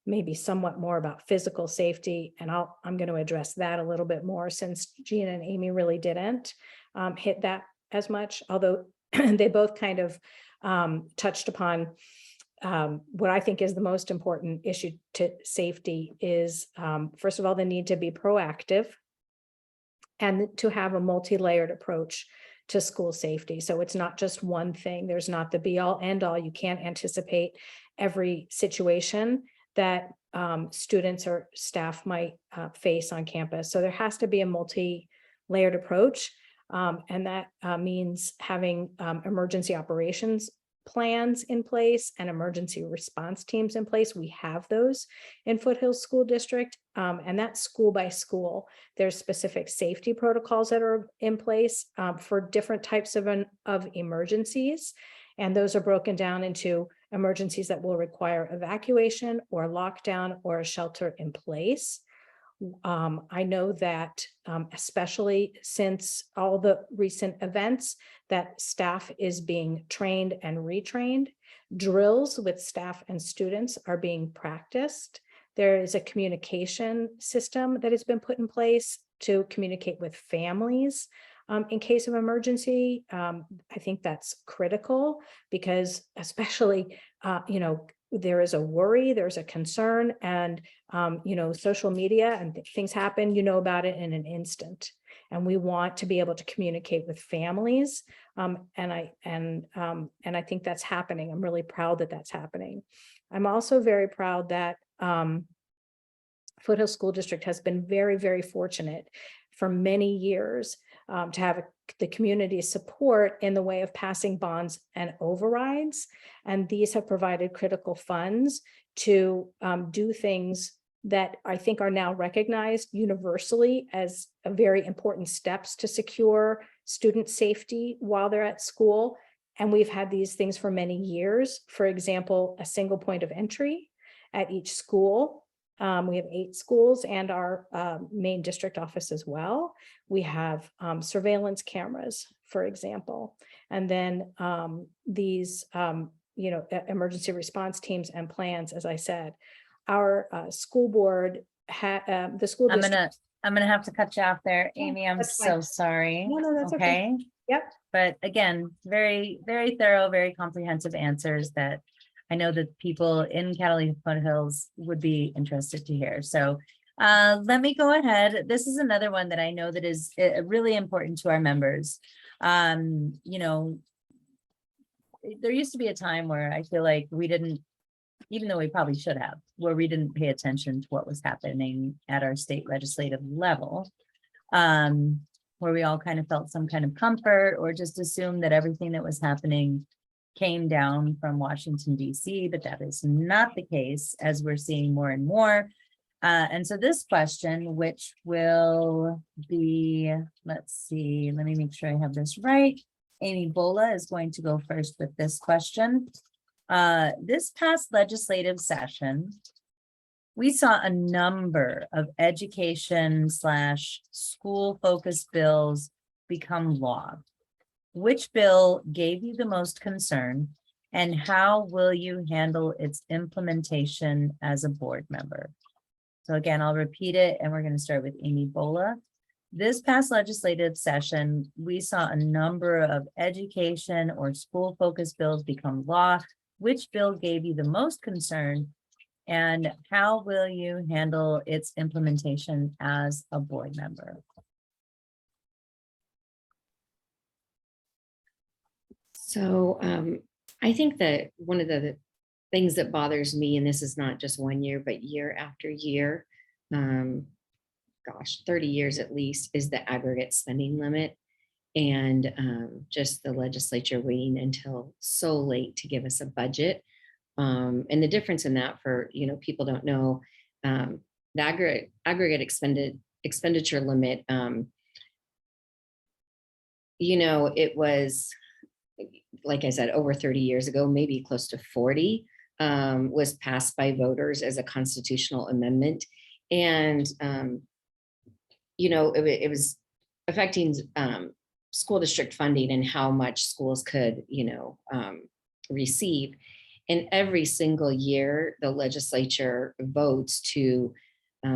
maybe somewhat more about physical safety, and I'm going to address that a little bit more, since Gina and Amy really didn't hit that as much, although they both kind of touched upon what I think is the most important issue to safety is, first of all, the need to be proactive and to have a multi-layered approach to school safety. So it's not just one thing. There's not the be all end all. You can't anticipate every situation that students or staff might face on campus. So there has to be a multi-layered approach. And that means having emergency operations plans in place and emergency response teams in place. We have those in Foothills School District, and that's school by school. There's specific safety protocols that are in place for different types of emergencies, and those are broken down into emergencies that will require evacuation or lockdown or a shelter in place. I know that especially since all the recent events, that staff is being trained and retrained. Drills with staff and students are being practiced. There is a communication system that has been put in place to communicate with families in case of emergency. I think that's critical because especially, there is a worry, there's a concern, and social media and things happen, about it in an instant. And we want to be able to communicate with families. And I think that's happening. I'm really proud that that's happening. I'm also very proud that Foothills School District has been very, very fortunate for many years to have the community support in the way of passing bonds and overrides. And these have provided critical funds to do things that I think are now recognized universally as a very important steps to secure student safety while they're at school. And we've had these things for many years. For example, a single point of entry at each school We have 8 schools and our main district office as well. We have surveillance cameras, for example, and then these emergency response teams and plans. As I said, our school board the school district. I'm gonna have to cut you off there, Yeah, Amy. I'm that's so fine. sorry. No, that's okay. Yep. But again, very, very thorough, very comprehensive answers that I know that people in Catalina Foothills would be interested to hear. So let me go ahead. This is another one that I know that is really important to our members. There used to be a time where I feel like we didn't, even though we probably should have, where we didn't pay attention to what was happening at our state legislative level. Where we all kind of felt some kind of comfort or just assumed that everything that was happening came down from Washington, D.C., but that is not the case, as we're seeing more and more. And so this question, which will be, let's see, let me make sure I have this right. Amy Bola is going to go first with this question. This past legislative session, we saw a number of education/school focused bills become law. Which bill gave you the most concern, and how will you handle its implementation as a board member? So again, I'll repeat it, and we're going to start with Amy Bola. This past legislative session, we saw a number of education or school focused bills become law. Which bill gave you the most concern, and how will you handle its implementation as a board member? So I think that one of the things that bothers me, and this is not just 1 year, but year after year, 30 years at least, is the aggregate spending limit. And just the legislature waiting until so late to give us a budget. And the difference in that, for people don't know, the aggregate expenditure limit, it was, like I said, over 30 years ago, maybe close to 40, was passed by voters as a constitutional amendment. And, it was affecting school district funding and how much schools could, receive. And every single year, the legislature votes to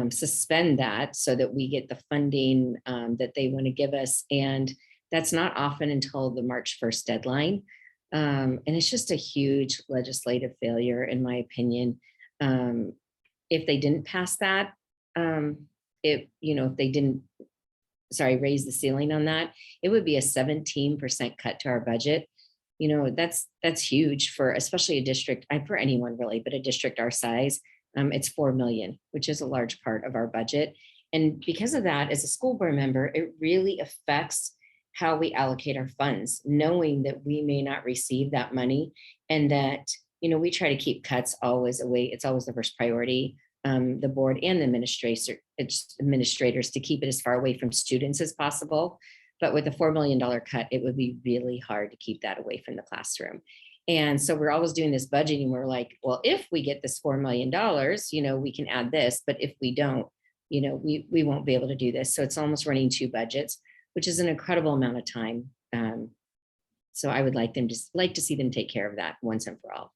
suspend that so that we get the funding that they want to give us. And that's not often until the March 1st deadline. And it's just a huge legislative failure, in my opinion. If they didn't pass that, if they didn't, raise the ceiling on that, it would be a 17% cut to our budget. That's huge for, especially a district, for anyone really, but a district our size. It's $4 million, which is a large part of our budget. And because of that, as a school board member, it really affects how we allocate our funds, knowing that we may not receive that money, and that, we try to keep cuts always away. It's always the first priority. The board and the administrators to keep it as far away from students as possible. But with a $4 million cut, it would be really hard to keep that away from the classroom. And so we're always doing this budgeting. We're like, well, if we get this $4 million, we can add this. But if we don't, we won't be able to do this. So it's almost running 2 budgets, which is an incredible amount of time. So I would like to see them take care of that once and for all.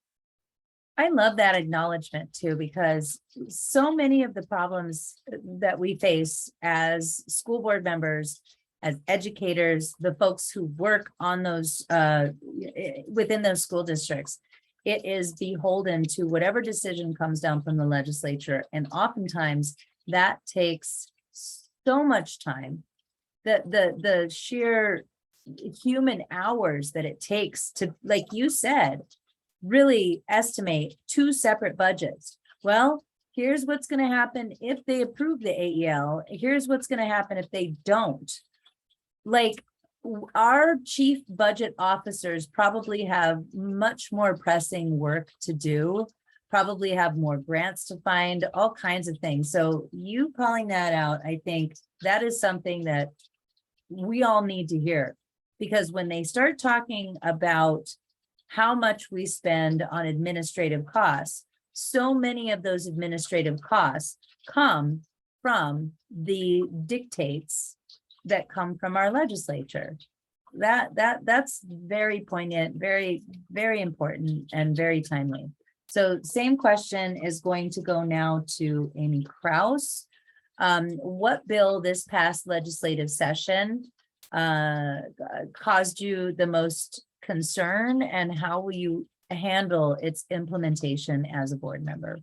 I love that acknowledgement too, because so many of the problems that we face as school board members, as educators, the folks who work on those within those school districts, it is beholden to whatever decision comes down from the legislature. And oftentimes that takes so much time, that the sheer human hours that it takes to, like you said, really estimate 2 separate budgets. Well, here's what's going to happen if they approve the AEL. Here's what's going to happen if they don't. Like, our chief budget officers probably have much more pressing work to do, probably have more grants to find, all kinds of things. So you calling that out, I think that is something that we all need to hear, because when they start talking about how much we spend on administrative costs, so many of those administrative costs come from the dictates that come from our legislature. That's very poignant, very, very important and very timely. So same question is going to go now to Amy Kraus. What bill this past legislative session caused you the most concern, and how will you handle its implementation as a board member?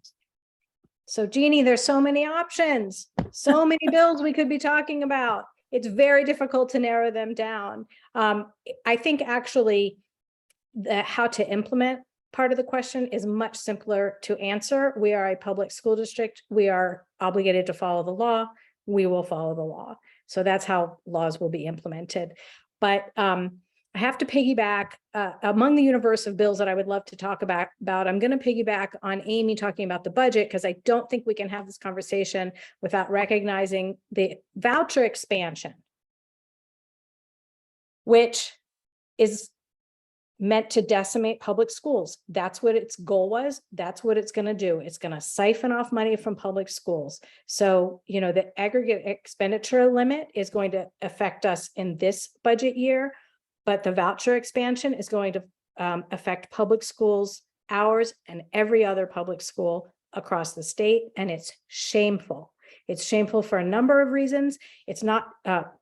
So Jeannie, there's so many options, so many bills we could be talking about. It's very difficult to narrow them down. I think actually that how to implement part of the question is much simpler to answer. We are a public school district. We are obligated to follow the law. We will follow the law. So that's how laws will be implemented. But I have to piggyback among the universe of bills that I would love to talk about. I'm going to piggyback on Amy talking about the budget, because I don't think we can have this conversation without recognizing the voucher expansion, which is meant to decimate public schools. That's what its goal was. That's what it's going to do. It's going to siphon off money from public schools. So, you know, the aggregate expenditure limit is going to affect us in this budget year, but the voucher expansion is going to affect public schools, ours, and every other public school across the state. And it's shameful. It's shameful for a number of reasons. It's not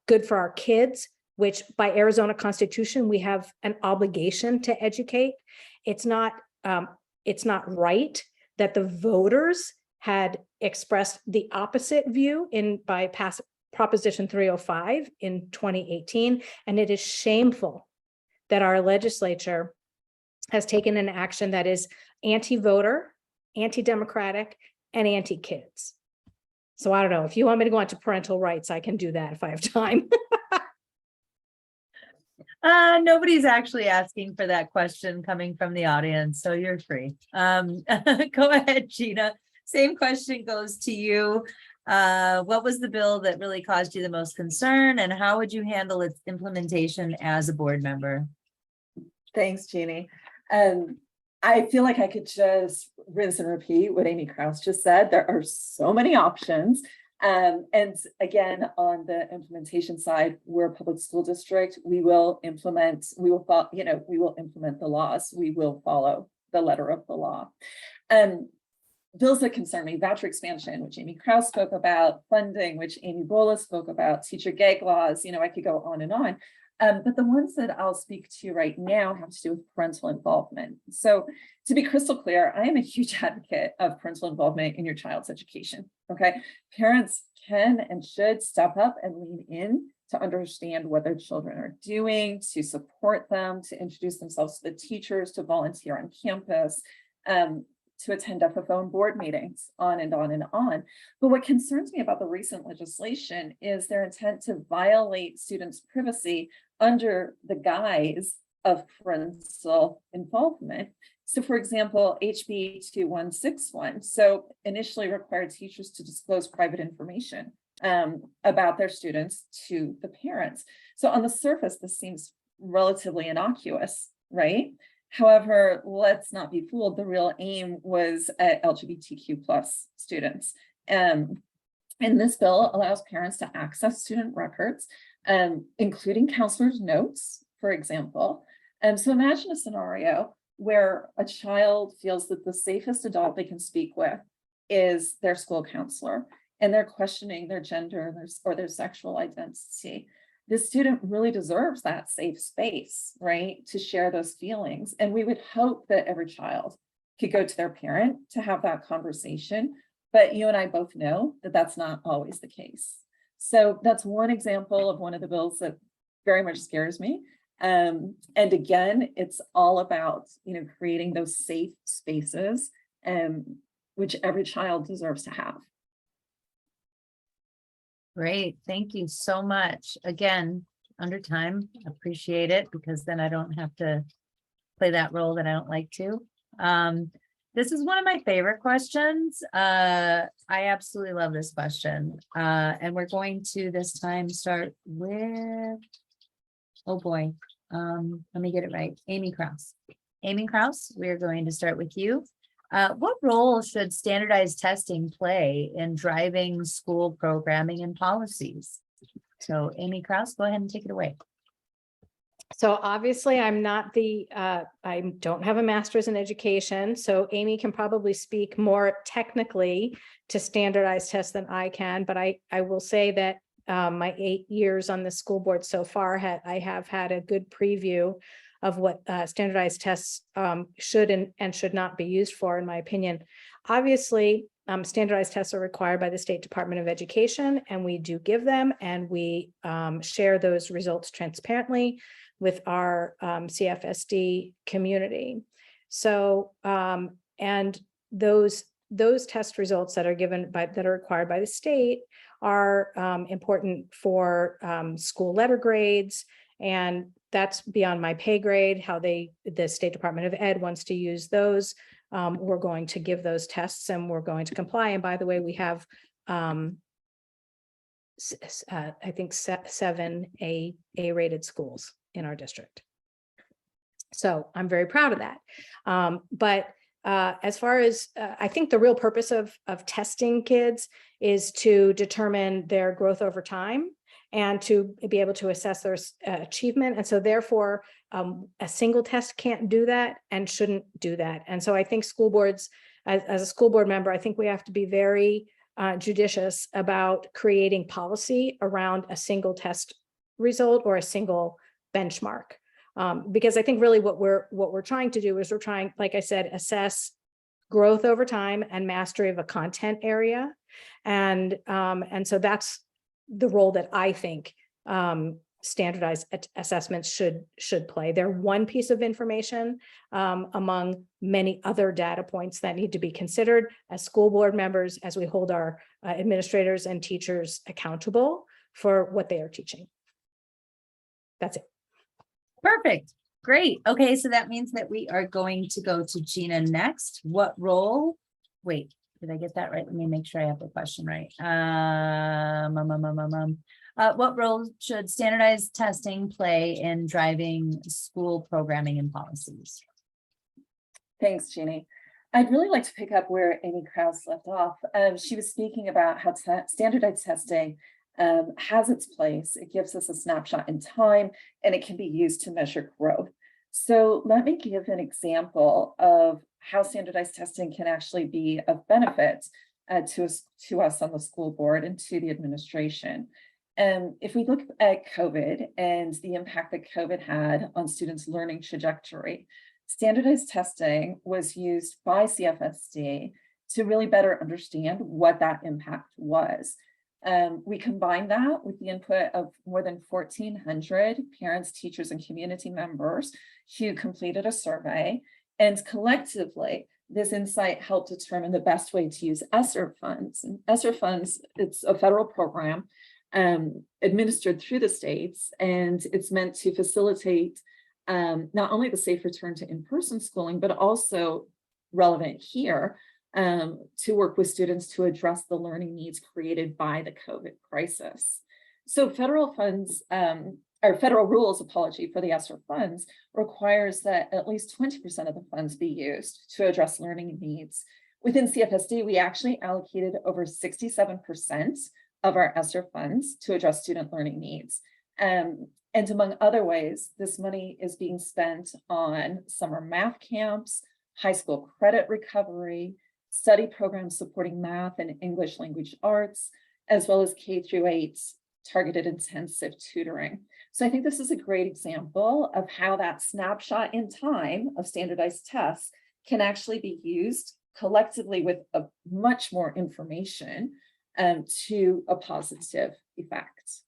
good for our kids, which by Arizona Constitution, we have an obligation to educate. It's not right that the voters had expressed the opposite view by Proposition 305 in 2018. And it is shameful that our legislature has taken an action that is anti-voter, anti-democratic, and anti-kids. So I don't know, if you want me to go on to parental rights, I can do that if I have time. Nobody's actually asking for that question coming from the audience, so you're free. Go ahead, Gina. Same question goes to you. What was the bill that really caused you the most concern, and how would you handle its implementation as a board member? Thanks, Jeannie. I feel like I could just rinse and repeat what Amy Kraus just said. There are so many options. And again, on the implementation side, we're a public school district. We will implement the laws. We will follow the letter of the law. Bills that concern me: voucher expansion, which Amy Kraus spoke about; funding, which Amy Bola spoke about; teacher gag laws. I could go on and on. But the ones that I'll speak to right now have to do with parental involvement. So to be crystal clear, I am a huge advocate of parental involvement in your child's education. Okay, parents can and should step up and lean in to understand what their children are doing, to support them, to introduce themselves to the teachers, to volunteer on campus, to attend FFO and board meetings, on and on and on. But what concerns me about the recent legislation is their intent to violate students' privacy under the guise of parental involvement. So for example, HB 2161, so initially required teachers to disclose private information about their students to the parents. So on the surface, this seems relatively innocuous, right? However, let's not be fooled. The real aim was at LGBTQ plus students. And this bill allows parents to access student records, including counselors' notes, for example. So imagine a scenario where a child feels that the safest adult they can speak with is their school counselor, and they're questioning their gender or their sexual identity. The student really deserves that safe space, right, to share those feelings. And we would hope that every child could go to their parent to have that conversation. But you and I both know that that's not always the case. So that's one example of one of the bills that very much scares me. And again, it's all about, creating those safe spaces, which every child deserves to have. Great, thank you so much. Again, under time, appreciate it, because then I don't have to play that role that I don't like to. This is one of my favorite questions. I absolutely love this question. And we're going to this time start with, oh boy, let me get it right. Amy Kraus. Amy Kraus, we're going to start with you. What role should standardized testing play in driving school programming and policies? So Amy Kraus, go ahead and take it away. So obviously I'm not I don't have a master's in education, so Amy can probably speak more technically to standardized tests than I can, but I will say that my 8 years on the school board so far, I have had a good preview of what standardized tests should and should not be used for, in my opinion. Obviously, standardized tests are required by the State Department of Education, and we do give them, and we share those results transparently with our CFSD community. So, and those test results that are that are required by the state are important for school letter grades, and that's beyond my pay grade. How the State Department of Ed wants to use those, we're going to give those tests and we're going to comply. And by the way, we have I think 7 A-rated schools in our district. So I'm very proud of that. But as far as I think the real purpose of testing kids is to determine their growth over time and to be able to assess their achievement. And so therefore, a single test can't do that and shouldn't do that. And so I think school boards, as a school board member, I think we have to be very judicious about creating policy around a single test result or a single benchmark. Because I think really what we're trying to do is we're trying, like I said, assess growth over time and mastery of a content area. And so that's the role that I think standardized assessments should play. They're one piece of information among many other data points that need to be considered as school board members, as we hold our administrators and teachers accountable for what they are teaching. That's it. Perfect. Great. Okay, so that means that we are going to go to Gina next. What role? Wait, did I get that right? Let me make sure I have the question right. What role should standardized testing play in driving school programming and policies? Thanks, Jeannie. I'd really like to pick up where Amy Kraus left off. She was speaking about how standardized testing has its place. It gives us a snapshot in time, and it can be used to measure growth. So let me give an example of how standardized testing can actually be of benefit to us on the school board and to the administration. If we look at COVID and the impact that COVID had on students' learning trajectory, standardized testing was used by CFSD to really better understand what that impact was. We combined that with the input of more than 1,400 parents, teachers, and community members who completed a survey. And collectively, this insight helped determine the best way to use ESSER funds. And ESSER funds, it's a federal program administered through the states, and it's meant to facilitate not only the safe return to in-person schooling, but also relevant here, to work with students to address the learning needs created by the COVID crisis. So federal funds, or federal rules, apology, for the ESSER funds requires that at least 20% of the funds be used to address learning needs. Within CFSD, we actually allocated over 67% of our ESSER funds to address student learning needs. And among other ways, this money is being spent on summer math camps, high school credit recovery, study programs supporting math and English language arts, as well as K-8 targeted intensive tutoring. So I think this is a great example of how that snapshot in time of standardized tests can actually be used collectively with a much more information to a positive effect.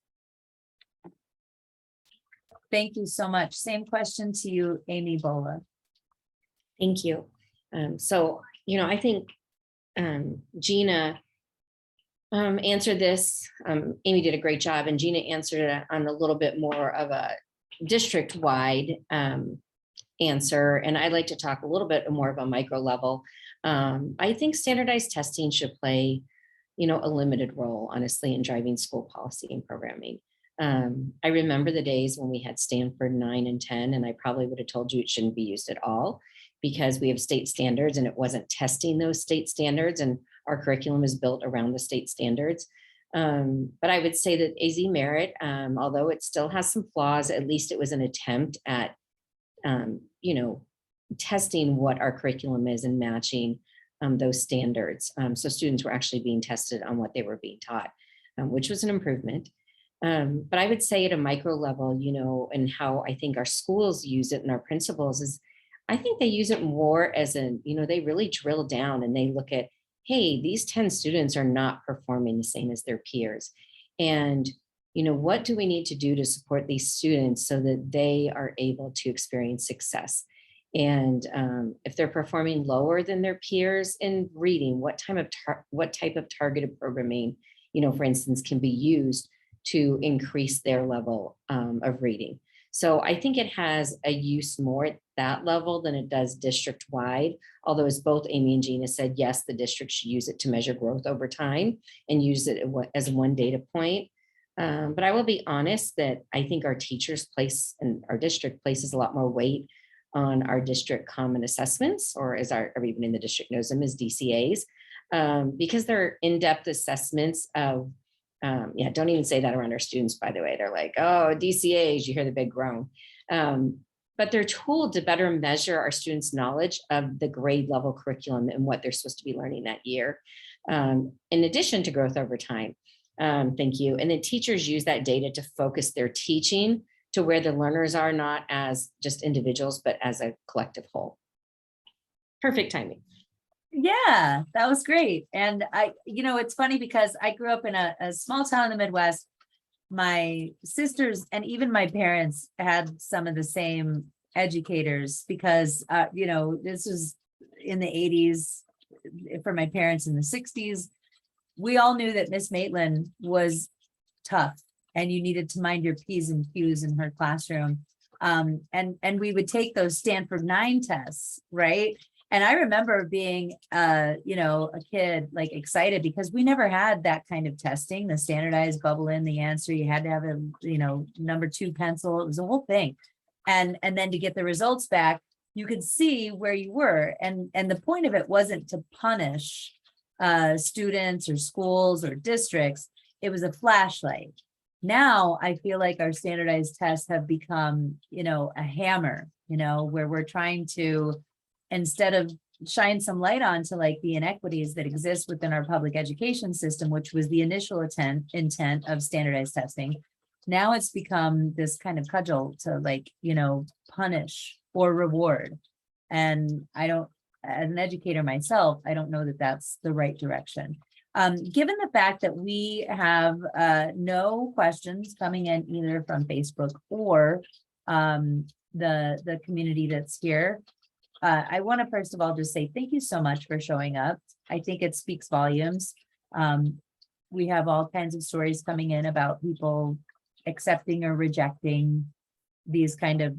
Thank you so much. Same question to you, Amy Bola. Thank you. So, I think Gina answered this. Amy did a great job, and Gina answered it on a little bit more of a district-wide answer. And I'd like to talk a little bit more of a micro level. I think standardized testing should play, a limited role, honestly, in driving school policy and programming. I remember the days when we had Stanford 9 and 10, and I probably would have told you it shouldn't be used at all, because we have state standards and it wasn't testing those state standards, and our curriculum is built around the state standards. But I would say that AZ Merit, although it still has some flaws, at least it was an attempt at, testing what our curriculum is and matching those standards. So students were actually being tested on what they were being taught, which was an improvement. But I would say at a micro level, and how I think our schools use it and our principals is, I think they use it more as they really drill down and they look at, hey, these 10 students are not performing the same as their peers. And, what do we need to do to support these students so that they are able to experience success? And if they're performing lower than their peers in reading, what type of targeted programming, for instance, can be used to increase their level of reading? So I think it has a use more at that level than it does district-wide. Although, as both Amy and Gina said, yes, the district should use it to measure growth over time and use it as one data point. But I will be honest that I think our teachers place and our district places a lot more weight on our district common assessments, or as everyone in the district knows them as DCAs, because they're in-depth assessments of, don't even say that around our students, by the way. They're like, oh, DCAs, you hear the big groan. But they're tooled to better measure our students' knowledge of the grade level curriculum and what they're supposed to be learning that year, in addition to growth over time. Thank you. And then teachers use that data to focus their teaching to where the learners are, not as just individuals, but as a collective whole. Perfect timing. Yeah, that was great. And it's funny because I grew up in a small town in the Midwest. My sisters and even my parents had some of the same educators because, this was in the 80s for my parents in the 60s. We all knew that Miss Maitland was tough and you needed to mind your P's and Q's in her classroom. And we would take those Stanford 9 tests, right? And I remember being, a kid like excited because we never had that kind of testing, the standardized bubble in the answer. You had to have a, number 2 pencil. It was a whole thing. And then to get the results back, you could see where you were. And the point of it wasn't to punish students or schools or districts. It was a flashlight. Now I feel like our standardized tests have become, a hammer, where we're trying to, instead of shine some light on to like the inequities that exist within our public education system, which was the initial intent of standardized testing. Now it's become this kind of cudgel to punish or reward. And as an educator myself, I don't know that that's the right direction. Given the fact that we have no questions coming in either from Facebook or the community that's here, I want to first of all just say thank you so much for showing up. I think it speaks volumes. We have all kinds of stories coming in about people accepting or rejecting these kind of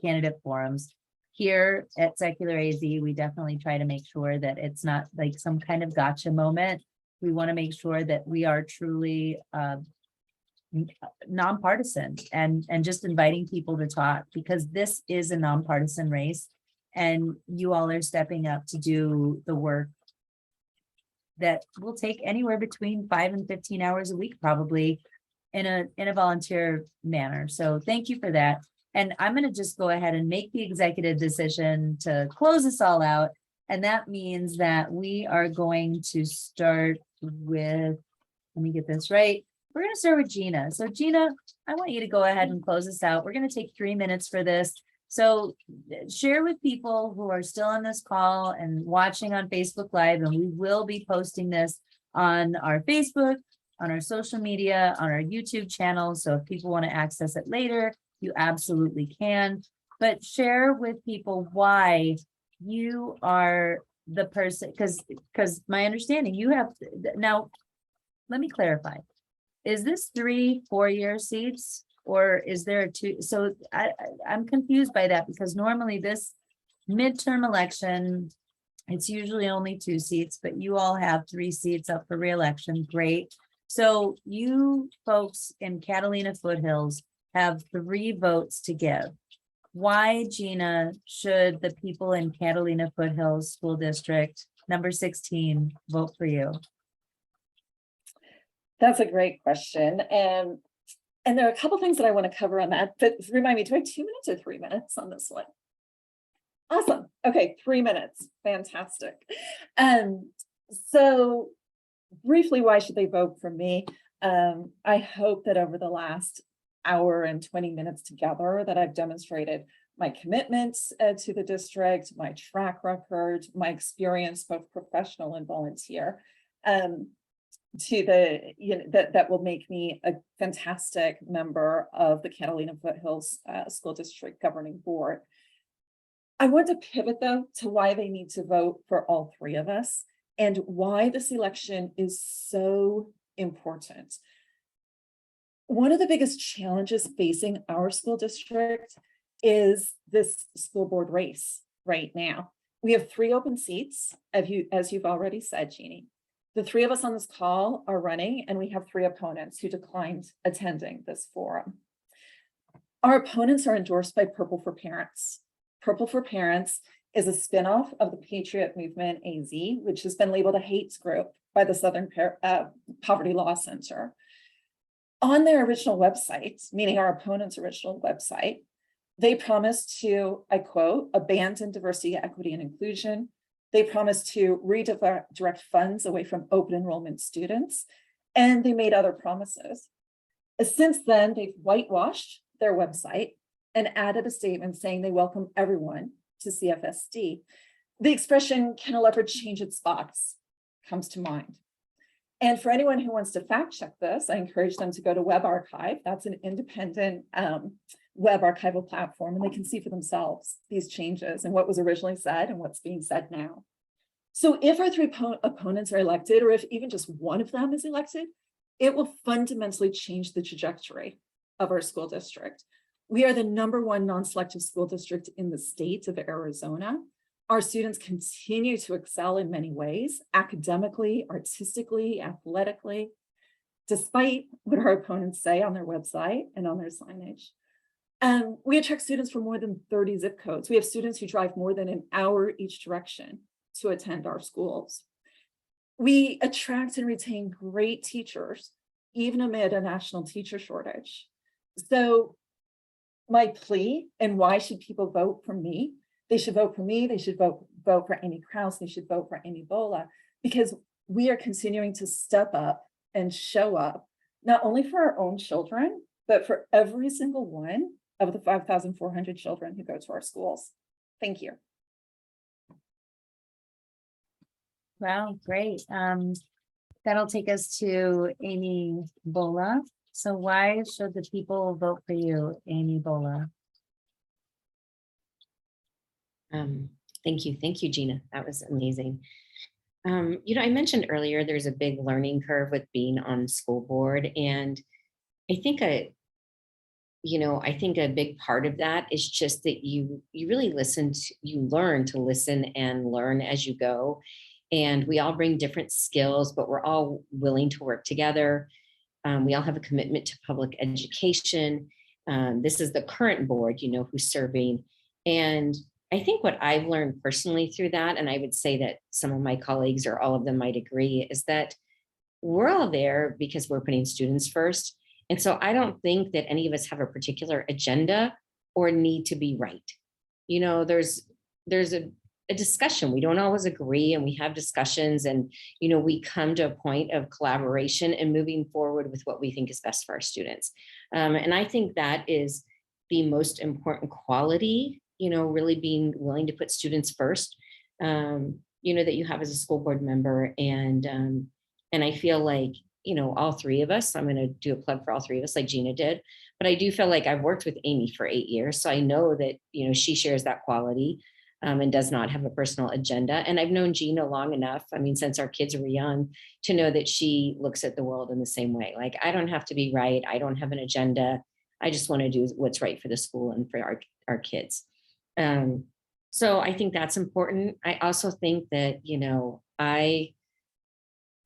candidate forums. Here at Secular AZ, we definitely try to make sure that it's not like some kind of gotcha moment. We want to make sure that we are truly nonpartisan and just inviting people to talk, because this is a nonpartisan race and you all are stepping up to do the work that will take anywhere between 5 and 15 hours a week, probably in a volunteer manner. So thank you for that. And I'm going to just go ahead and make the executive decision to close this all out. And that means that we are going to start with, let me get this right. We're going to start with Gina. So Gina, I want you to go ahead and close this out. We're going to take 3 minutes for this. So share with people who are still on this call and watching on Facebook Live, and we will be posting this on our Facebook, on our social media, on our YouTube channel. So if people want to access it later, you absolutely can. But share with people why you are the person, because my understanding, you have, now, let me clarify. Is this 3 4-year seats? Or is there a 2? So I'm confused by that, because normally this midterm election, it's usually only 2 seats, but you all have 3 seats up for re-election. Great. So you folks in Catalina Foothills have 3 votes to give. why, Gina, should the people in Catalina Foothills School District number 16 vote for you? That's a great question. And there are a couple things that I want to cover on that, but remind me, do I have 2 minutes or 3 minutes on this one? Awesome. Okay, 3 minutes. Fantastic. So briefly, why should they vote for me? I hope that over the last hour and 20 minutes together that I've demonstrated my commitment to the district, my track record, my experience, both professional and volunteer, to the, that will make me a fantastic member of the Catalina Foothills School District Governing Board. I want to pivot though to why they need to vote for all three of us and why this election is so important. One of the biggest challenges facing our school district is this school board race right now. We have 3 open seats, as you've already said, Jeannie. The 3 of us on this call are running, and we have 3 opponents who declined attending this forum. Our opponents are endorsed by Purple for Parents. Purple for Parents is a spinoff of the Patriot Movement AZ, which has been labeled a hate group by the Southern Poverty Law Center. On their original website, meaning our opponent's original website, they promised to, I quote, abandon diversity, equity, and inclusion. They promised to redirect funds away from open enrollment students, and they made other promises. Since then, they've whitewashed their website and added a statement saying they welcome everyone to CFSD. The expression, can a leopard change its spots, comes to mind. And for anyone who wants to fact check this, I encourage them to go to Web Archive. That's an independent web archival platform, and they can see for themselves these changes and what was originally said and what's being said now. So if our 3 opponents are elected, or if even just one of them is elected, it will fundamentally change the trajectory of our school district. We are the #1 non-selective school district in the state of Arizona. Our students continue to excel in many ways, academically, artistically, athletically, despite what our opponents say on their website and on their signage. We attract students from more than 30 zip codes. We have students who drive more than an hour each direction to attend our schools. We attract and retain great teachers, even amid a national teacher shortage. So my plea, and why should people vote for me? They should vote for me, they should vote for Amy Krause, they should vote for Amy Bola, because we are continuing to step up and show up, not only for our own children, but for every single one of the 5,400 children who go to our schools. Thank you. Wow, great. That'll take us to Amy Bola. So why should the people vote for you, Amy Bola? Thank you, Gina. That was amazing. I mentioned earlier there's a big learning curve with being on the school board, and I think a big part of that is just that you really you learn to listen and learn as you go. And we all bring different skills, but we're all willing to work together. We all have a commitment to public education. This is the current board, who's serving. And I think what I've learned personally through that, and I would say that some of my colleagues or all of them might agree, is that we're all there because we're putting students first. And so I don't think that any of us have a particular agenda or need to be right. There's a discussion. We don't always agree, and we have discussions, and we come to a point of collaboration and moving forward with what we think is best for our students. And I think that is the most important quality, really being willing to put students first, that you have as a school board member. And I feel like, all 3 of us, I'm going to do a plug for all 3 of us like Gina did, but I do feel like I've worked with Amy for 8 years. So I know that, she shares that quality. And does not have a personal agenda. And I've known Gina long enough, since our kids were young, to know that she looks at the world in the same way. Like, I don't have to be right. I don't have an agenda. I just want to do what's right for the school and for our kids. So I think that's important. I also think that,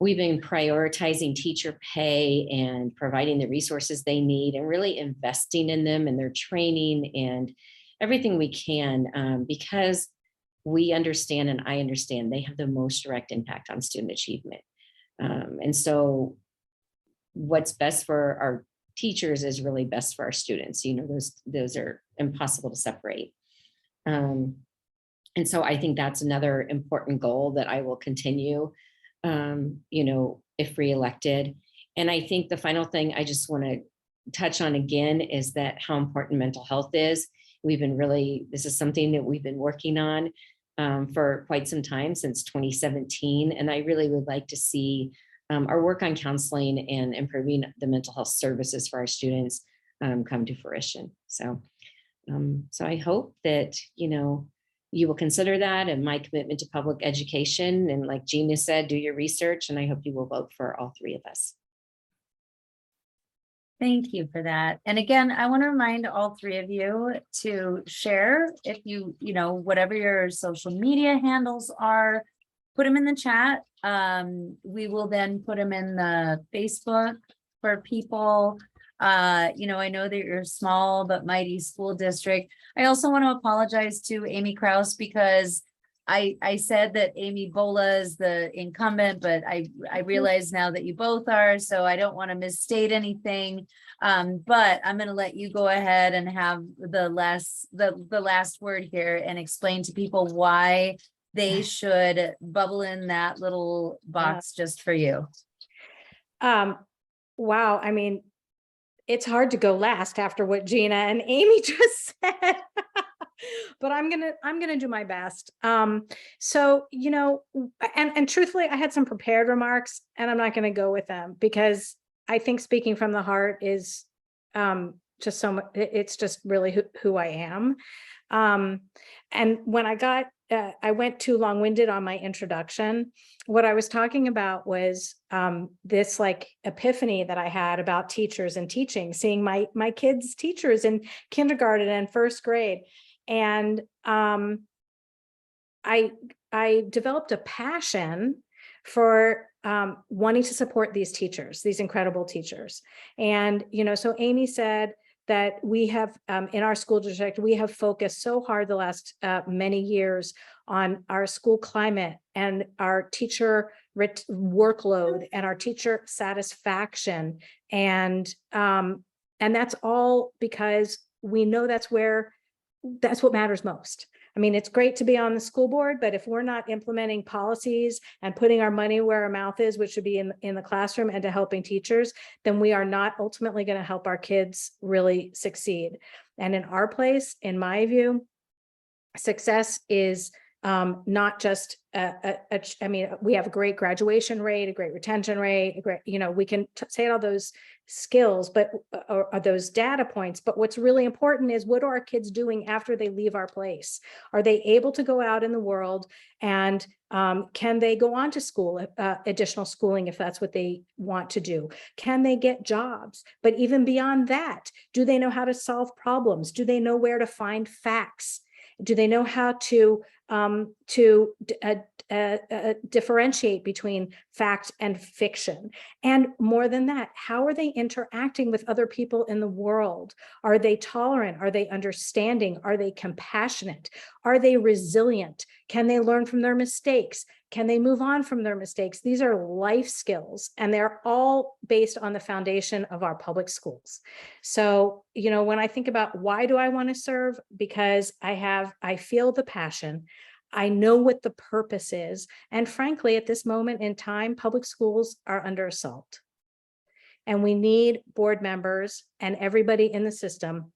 we've been prioritizing teacher pay and providing the resources they need and really investing in them and their training. everything we can, because we understand, and I understand, they have the most direct impact on student achievement. And so what's best for our teachers is really best for our students. You know, those are impossible to separate. And so I think that's another important goal that I will continue, you know, if reelected. And I think the final thing I just want to touch on again is that how important mental health is. This is something that we've been working on for quite some time, since 2017. And I really would like to see our work on counseling and improving the mental health services for our students come to fruition. So I hope that, you know, you will consider that and my commitment to public education. And like Gina said, do your research, and I hope you will vote for all three of us. Thank you for that. And again, I want to remind all three of you to share if you know, whatever your social media handles are, put them in the chat. We will then put them in the Facebook for people. You know, I know that you're a small but mighty school district. I also want to apologize to Amy Kraus, because I said that Amy Bola is the incumbent, but I realize now that you both are, so I don't want to misstate anything. But I'm going to let you go ahead and have the last word here and explain to people why they should bubble in that little box just for you. Wow. I mean, it's hard to go last after what Gina and Amy just said. But I'm gonna do my best. So, you know, and truthfully, I had some prepared remarks, and I'm not going to go with them, because I think speaking from the heart is just so much. It's just really who I am. And when I went too long-winded on my introduction. What I was talking about was this like epiphany that I had about teachers and teaching, seeing my kids' teachers in kindergarten and first grade. And I developed a passion for wanting to support these teachers, these incredible teachers. And, you know, so Amy said that we have in our school district, we have focused so hard the last many years on our school climate and our teacher workload and our teacher satisfaction. And that's all because we know that's what matters most. I mean, it's great to be on the school board, but if we're not implementing policies and putting our money where our mouth is, which should be in the classroom and to helping teachers, then we are not ultimately going to help our kids really succeed. And in our place, in my view, success is not just I mean, we have a great graduation rate, a great retention rate, a great, you know, we can say all those skills, but or those data points. But what's really important is, what are our kids doing after they leave our place? Are they able to go out in the world, and can they go on to school, additional schooling, if that's what they want to do? Can they get jobs? But even beyond that, do they know how to solve problems? Do they know where to find facts? Do they know how to differentiate between fact and fiction? And more than that, how are they interacting with other people in the world? Are they tolerant? Are they understanding? Are they compassionate? Are they resilient? Can they learn from their mistakes? Can they move on from their mistakes? These are life skills, and they're all based on the foundation of our public schools. So, you know, when I think about why do I want to serve? Because I feel the passion. I know what the purpose is. And frankly, at this moment in time, public schools are under assault. And we need board members and everybody in the system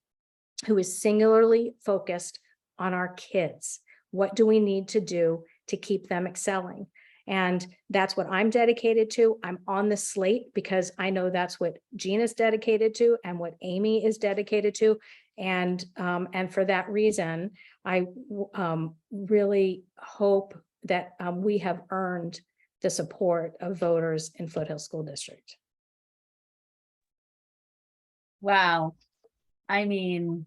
who is singularly focused on our kids. What do we need to do to keep them excelling? And that's what I'm dedicated to. I'm on the slate because I know that's what Gina's dedicated to and what Amy is dedicated to. And for that reason, I really hope that we have earned the support of voters in Foothills School District. Wow. I mean,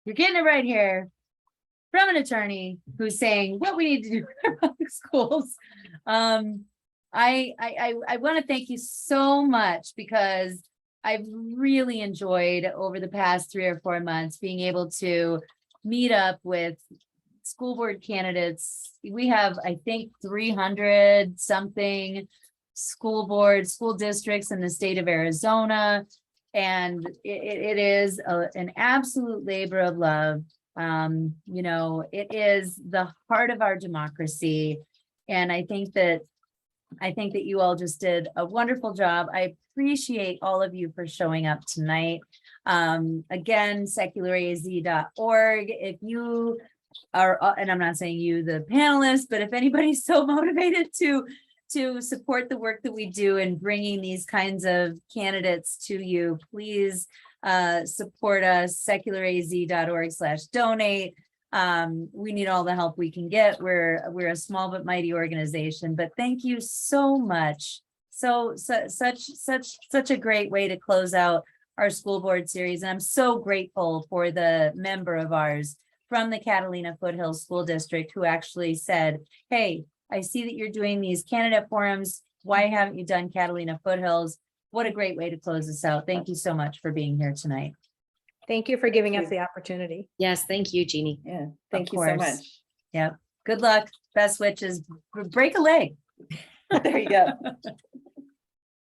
you're getting it right here from an attorney who's saying what we need to do with our public schools. I want to thank you so much, because I've really enjoyed over the past 3 or 4 months being able to meet up with school board candidates. We have, I think, 300 something school boards, school districts in the state of Arizona. And it is an absolute labor of love. You know, it is the heart of our democracy. And I think that you all just did a wonderful job. I appreciate all of you for showing up tonight. Again, secularaz.org. If you are, and I'm not saying you, the panelists, but if anybody's so motivated to support the work that we do in bringing these kinds of candidates to you, please support us, secularaz.org/donate. We need all the help we can get. We're a small but mighty organization, but thank you so much. Such a great way to close out our school board series. And I'm so grateful for the member of ours from the Catalina Foothills School District who actually said, hey, I see that you're doing these candidate forums. Why haven't you done Catalina Foothills? What a great way to close this out. Thank you so much for being here tonight. Thank you for giving us the opportunity. Yes, thank you, Jeannie. Yeah, thank you course. so much. Yep. Good luck. Best wishes. Break a leg. There you go.